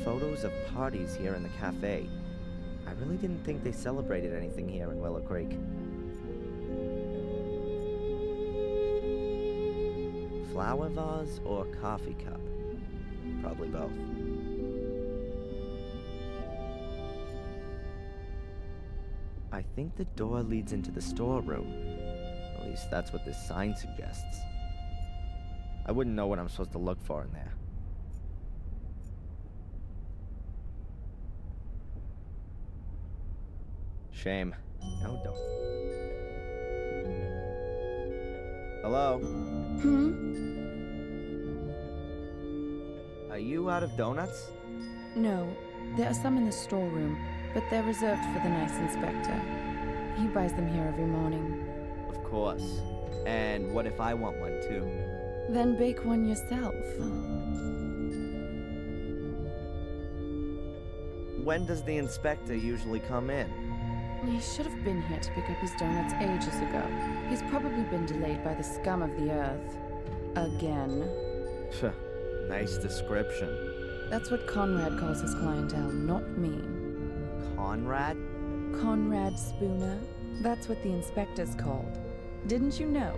Photos of parties here in the cafe. I really didn't think they celebrated anything here in Willow Creek. Flower vase or coffee cup? Probably both. I think the door leads into the storeroom. At least that's what this sign suggests. I wouldn't know what I'm supposed to look for in there. Shame. No, don't. Hello? Are you out of donuts? No, there are some in the storeroom, but they're reserved for the nice inspector. He buys them here every morning. Of course. And what if I want one too? Then bake one yourself. When does the inspector usually come in? He should have been here to pick up his donuts ages ago. He's probably been delayed by the scum of the earth. Again. Nice description. That's what Conrad calls his clientele, not me. Conrad? Conrad Spooner. That's what the inspector's called. Didn't you know?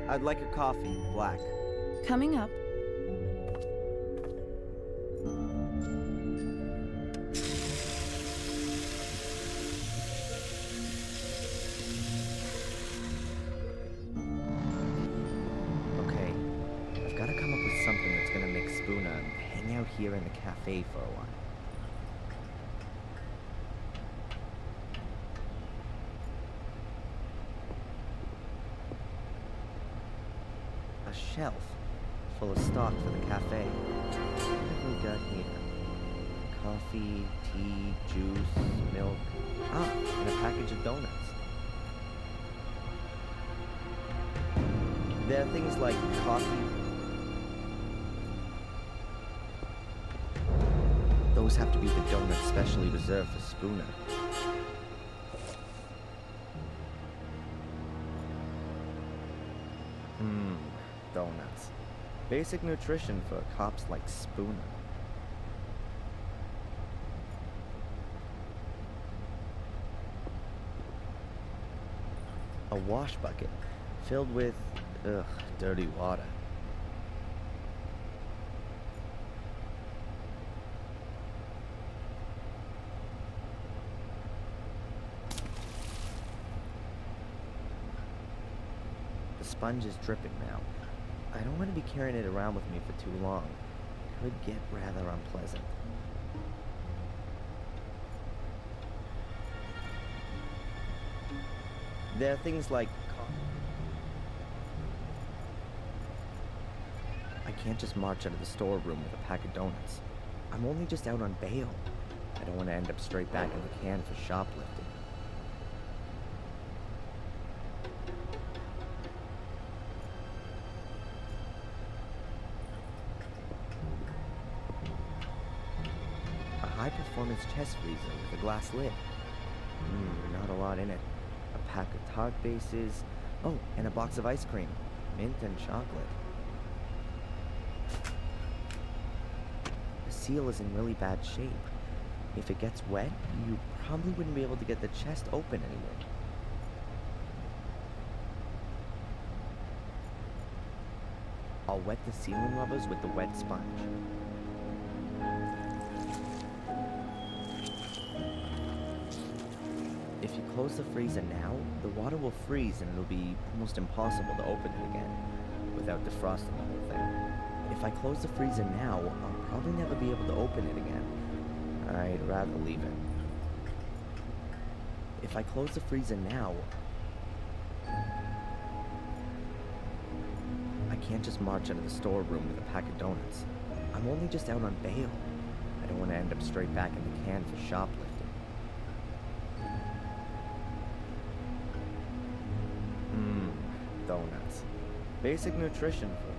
I'd like a coffee, black. Coming up. Okay, I've got to come up with something that's gonna make Spooner hang out here in the cafe for a while. Shelf full of stock for the cafe. What have we got here? Coffee, tea, juice, milk. And a package of donuts. There are things like coffee. Those have to be the donuts specially reserved for Spooner. Donuts. Basic nutrition for cops like Spooner. A wash bucket filled with, dirty water. The sponge is dripping now. I don't want to be carrying it around with me for too long. It could get rather unpleasant. There are things like I can't just march out of the storeroom with a pack of donuts. I'm only just out on bail. I don't want to end up straight back in the can for shoplifting. High-performance chest freezer with a glass lid. Not a lot in it. A pack of tart bases. Oh, and a box of ice cream. Mint and chocolate. The seal is in really bad shape. If it gets wet, you probably wouldn't be able to get the chest open anymore. I'll wet the sealing rubbers with the wet sponge. If you close the freezer now, the water will freeze and it'll be almost impossible to open it again without defrosting the whole thing. If I close the freezer now, I'll probably never be able to open it again. I'd rather leave it. If I close the freezer now, I can't just march out of the storeroom with a pack of donuts. I'm only just out on bail. I don't want to end up straight back in the can for shoplifting. Donuts. Basic nutrition for...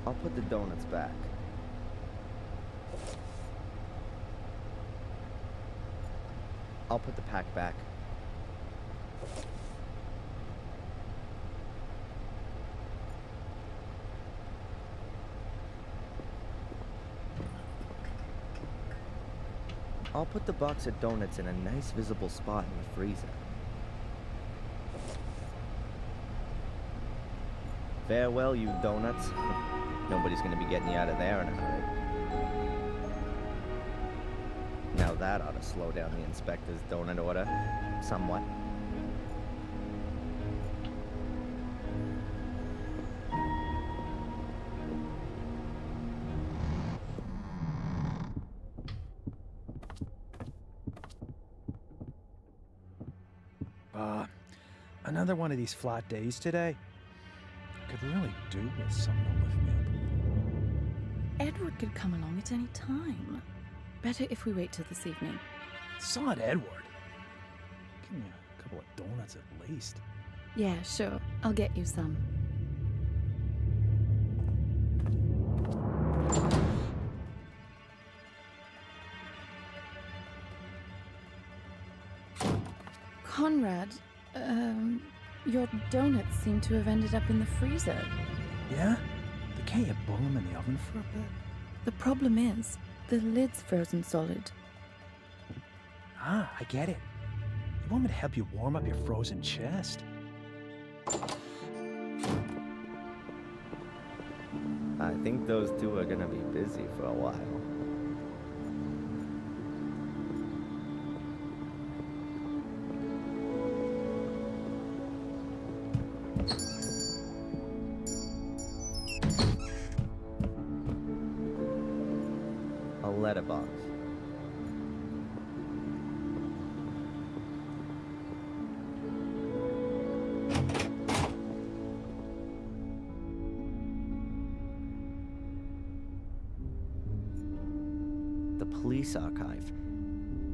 I'll put the donuts back. I'll put the pack back. I'll put the box of donuts in a nice visible spot in the freezer. Farewell, you donuts. Nobody's gonna be getting you out of there in a hurry. Now that ought to slow down the inspector's donut order, somewhat. Another one of these flat days today. Could really do with something to lift me up. Edward could come along at any time. Better if we wait till this evening. Sod Edward. Give me a couple of donuts at least. Yeah, sure. I'll get you some. Conrad, your donuts seem to have ended up in the freezer. Yeah? But can't you boil them in the oven for a bit? The problem is, the lid's frozen solid. Ah, I get it. You want me to help you warm up your frozen chest? I think those two are gonna be busy for a while. A letterbox. The police archive.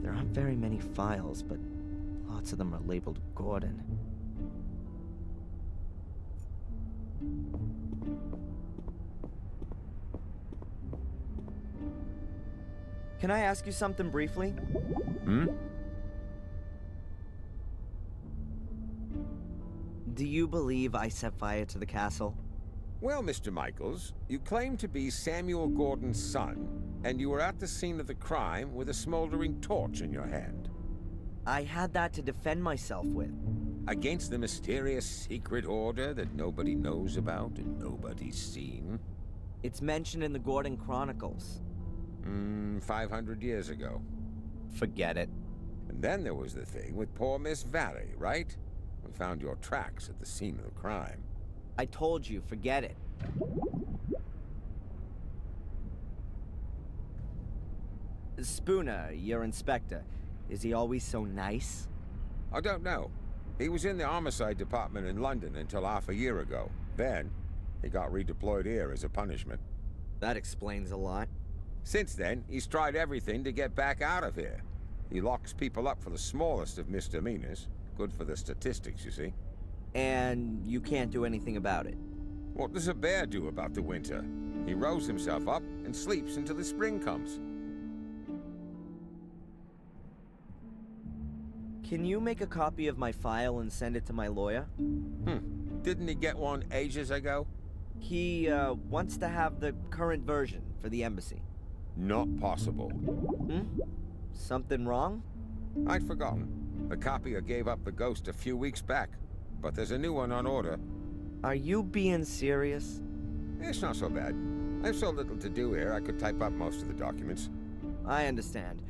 There aren't very many files, but lots of them are labeled Gordon. Can I ask you something briefly? Do you believe I set fire to the castle? Well, Mr. Michaels, you claim to be Samuel Gordon's son, and you were at the scene of the crime with a smoldering torch in your hand. I had that to defend myself with. Against the mysterious secret order that nobody knows about and nobody's seen? It's mentioned in the Gordon Chronicles. 500 years ago. Forget it. And then there was the thing with poor Miss Valley, right? We found your tracks at the scene of the crime. I told you, forget it. Spooner, your inspector, is he always so nice? I don't know. He was in the homicide department in London until half a year ago. Then, he got redeployed here as a punishment. That explains a lot. Since then, he's tried everything to get back out of here. He locks people up for the smallest of misdemeanors. Good for the statistics, you see. And you can't do anything about it? What does a bear do about the winter? He rolls himself up and sleeps until the spring comes. Can you make a copy of my file and send it to my lawyer? Didn't he get one ages ago? He, wants to have the current version for the embassy. Not possible. Something wrong? I'd forgotten. The copier gave up the ghost a few weeks back, but there's a new one on order. Are you being serious? It's not so bad. I have so little to do here, I could type up most of the documents. I understand.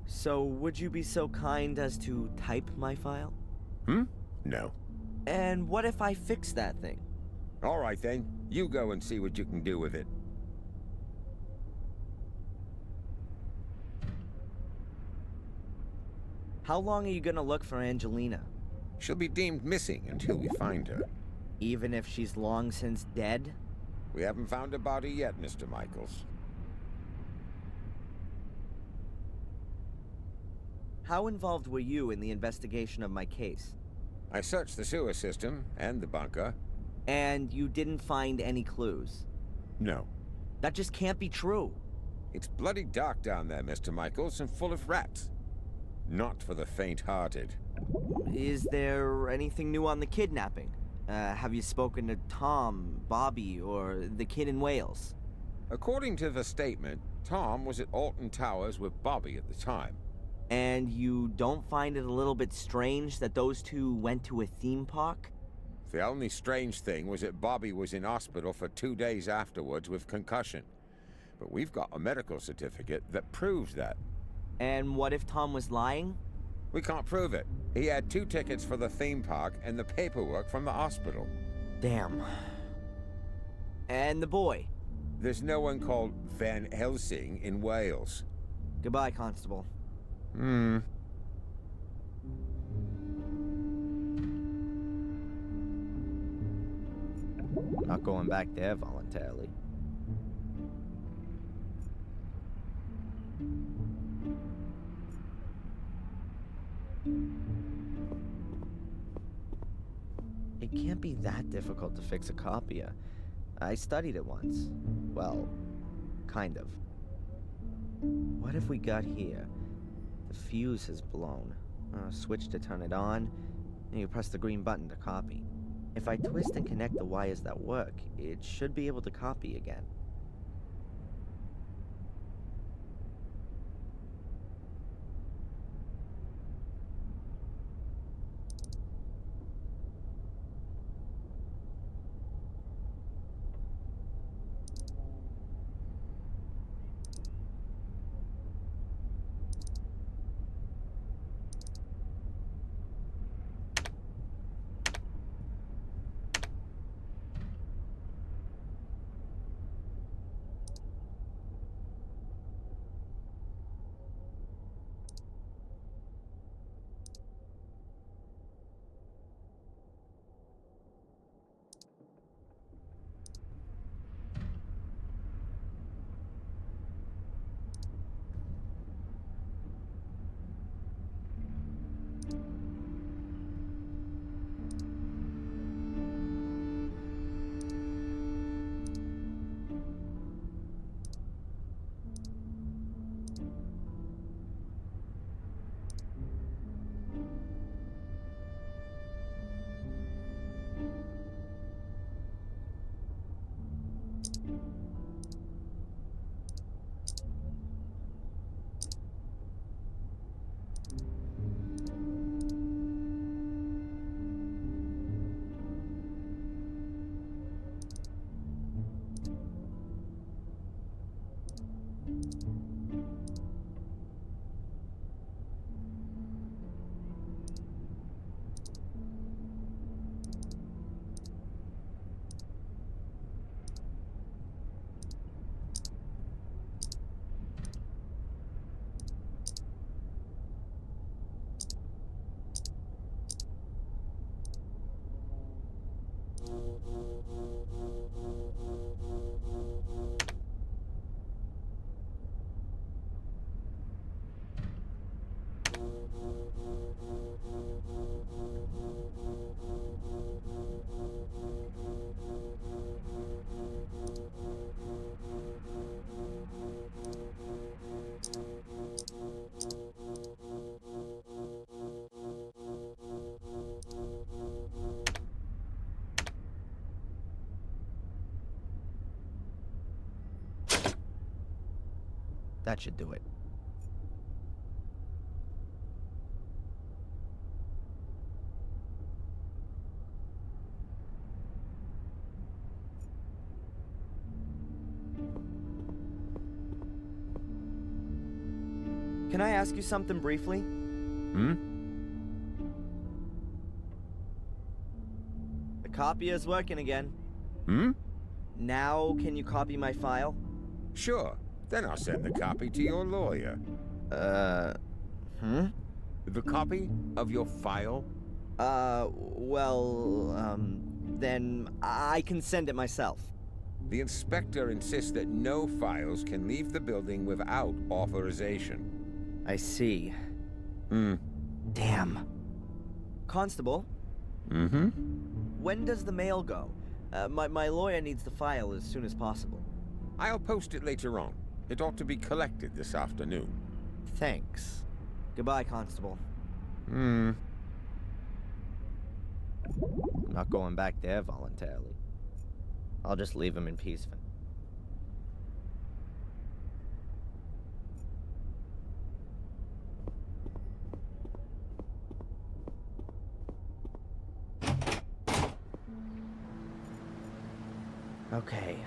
So, would you be so kind as to type my file? No. And what if I fix that thing? All right then, you go and see what you can do with it. How long are you gonna look for Angelina? She'll be deemed missing until we find her. Even if she's long since dead? We haven't found her body yet, Mr. Michaels. How involved were you in the investigation of my case? I searched the sewer system and the bunker. And you didn't find any clues? No. That just can't be true. It's bloody dark down there, Mr. Michaels, and full of rats. Not for the faint-hearted. Is there anything new on the kidnapping? Have you spoken to Tom, Bobby, or the kid in Wales? According to the statement, Tom was at Alton Towers with Bobby at the time. And you don't find it a little bit strange that those two went to a theme park? The only strange thing was that Bobby was in hospital for 2 days afterwards with concussion. But we've got a medical certificate that proves that. And what if Tom was lying? We can't prove it. He had 2 tickets for the theme park and the paperwork from the hospital. Damn. And the boy? There's no one called Van Helsing in Wales. Goodbye, Constable. Not going back there voluntarily. It can't be that difficult to fix a copier. I studied it once. Well, kind of. What if we got here? The fuse has blown. Switch to turn it on, and you press the green button to copy. If I twist and connect the wires that work, it should be able to copy again. That should do it. Can I ask you something briefly? The copier's working again. Now can you copy my file? Sure. Then I'll send the copy to your lawyer. The copy of your file? Then I can send it myself. The inspector insists that no files can leave the building without authorization. I see. Damn. Constable? When does the mail go? My lawyer needs the file as soon as possible. I'll post it later on. It ought to be collected this afternoon. Thanks. Goodbye, Constable. Hmm. I'm not going back there voluntarily. I'll just leave him in peace. Okay,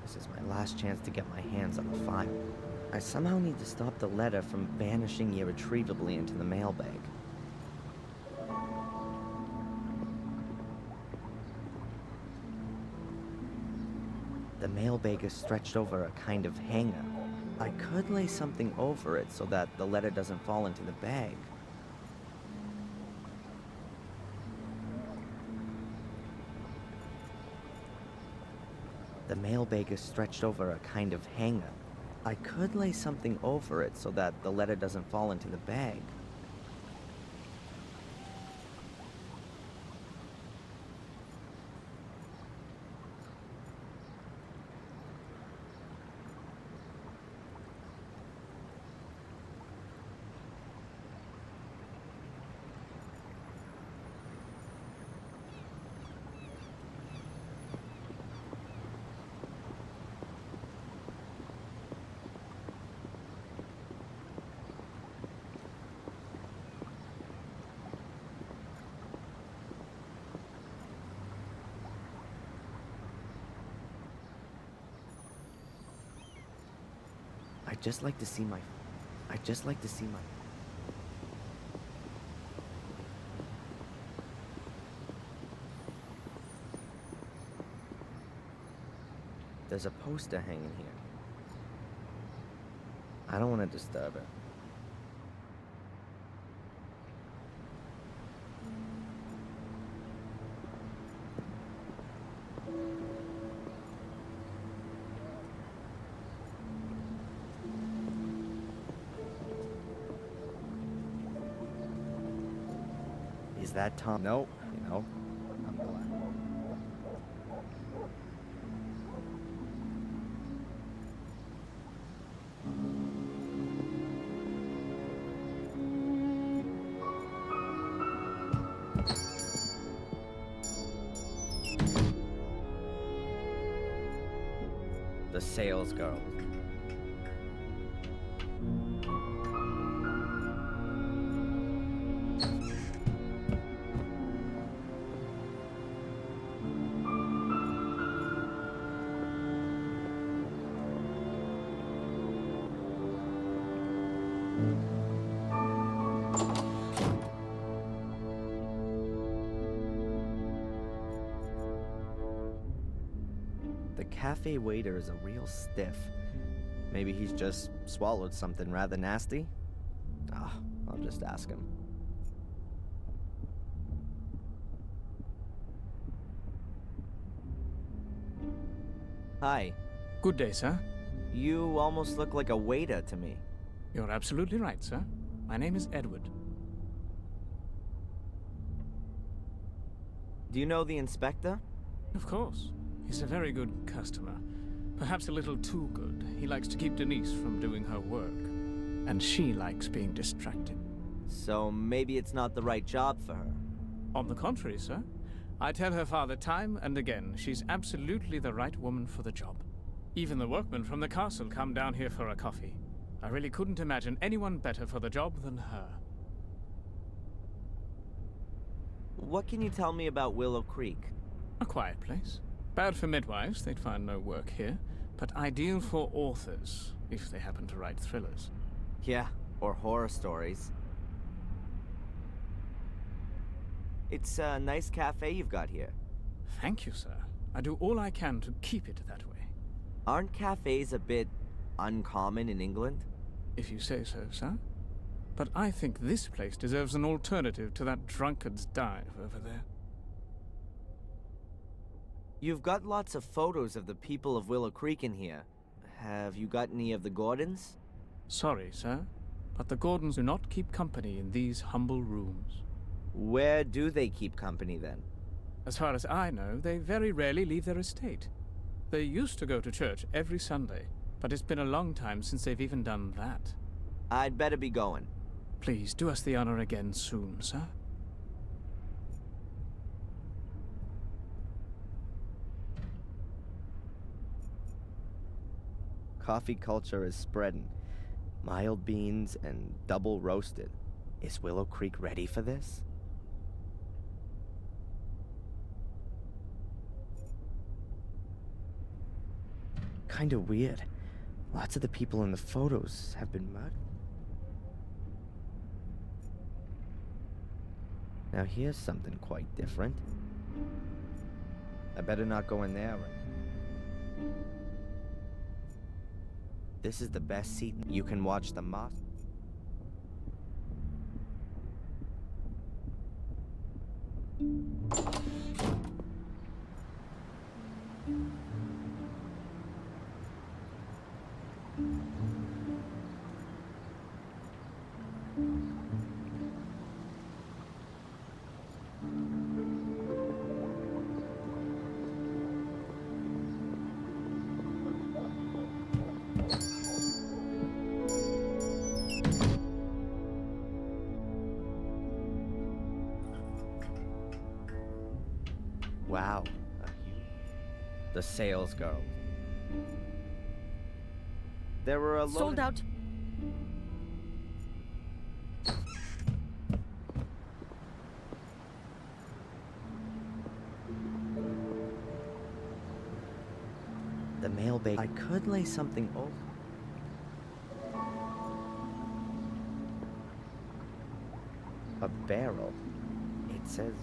this is my last chance to get my hands on the file. I somehow need to stop the letter from vanishing irretrievably into the mailbag. The mailbag is stretched over a kind of hanger. I could lay something over it so that the letter doesn't fall into the bag. The mailbag is stretched over a kind of hanger. I could lay something over it so that the letter doesn't fall into the bag. I'd just like to see my... There's a poster hanging here. I don't want to disturb it. Is that Tom? No, no. I'm glad. The sales girl. The cafe waiter is a real stiff. Maybe he's just swallowed something rather nasty? I'll just ask him. Hi. Good day, sir. You almost look like a waiter to me. You're absolutely right, sir. My name is Edward. Do you know the inspector? Of course. He's a very good customer. Perhaps a little too good. He likes to keep Denise from doing her work. And she likes being distracted. So maybe it's not the right job for her. On the contrary, sir. I tell her father time and again she's absolutely the right woman for the job. Even the workmen from the castle come down here for a coffee. I really couldn't imagine anyone better for the job than her. What can you tell me about Willow Creek? A quiet place. Bad for midwives, they'd find no work here, but ideal for authors, if they happen to write thrillers. Yeah, or horror stories. It's a nice cafe you've got here. Thank you, sir. I do all I can to keep it that way. Aren't cafes a bit uncommon in England? If you say so, sir. But I think this place deserves an alternative to that drunkard's dive over there. You've got lots of photos of the people of Willow Creek in here. Have you got any of the Gordons? Sorry, sir, but the Gordons do not keep company in these humble rooms. Where do they keep company, then? As far as I know, they very rarely leave their estate. They used to go to church every Sunday, but it's been a long time since they've even done that. I'd better be going. Please, do us the honor again soon, sir. Coffee culture is spreading. Mild beans and double roasted. Is Willow Creek ready for this? Kinda weird. Lots of the people in the photos have been murdered. Now here's something quite different. I better not go in there. This is the best seat. You can watch the moss. Wow. The sales girl. There were a lot. Sold out. The mail bag. I could lay something over. A barrel. It says.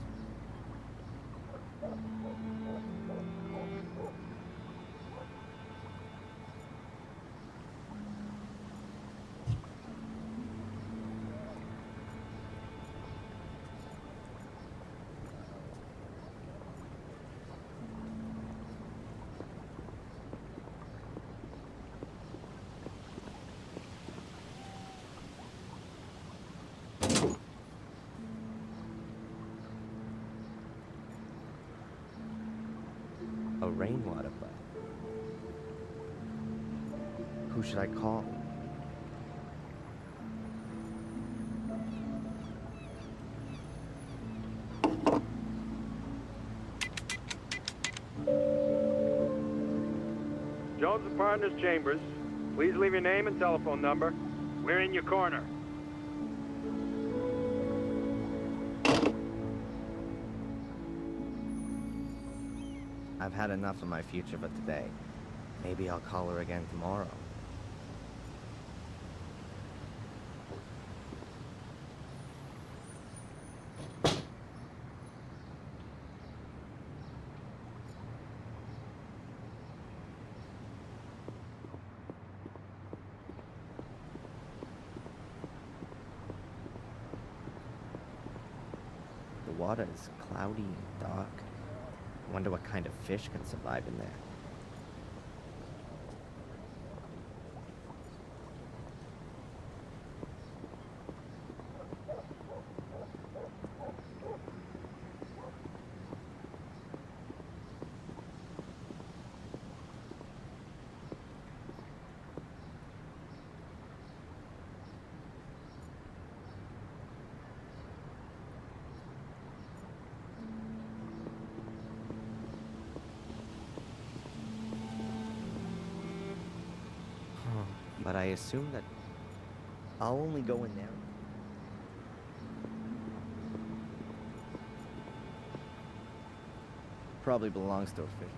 A rainwater butt. Who should I call? Jones and Partners Chambers. Please leave your name and telephone number. We're in your corner. I've had enough of my future for today. Maybe I'll call her again tomorrow. The water is cloudy and dark. Wonder what kind of fish can survive in there. But I assume that I'll only go in there. Probably belongs to a fish.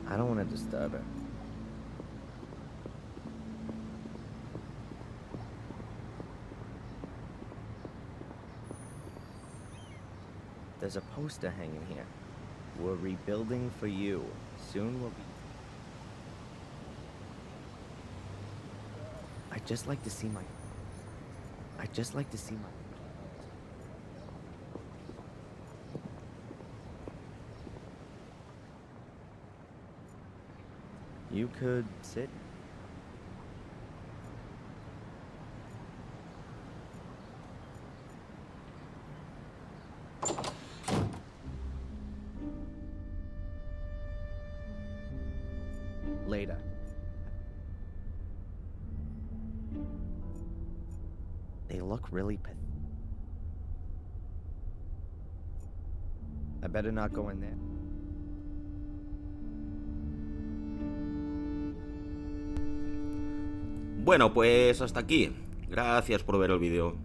I don't want to disturb her. There's a poster hanging here. We're rebuilding for you. Soon we'll be... I'd just like to see my... You could sit. Later. They look really I better not go in there. Bueno, pues hasta aquí. Gracias por ver el vídeo.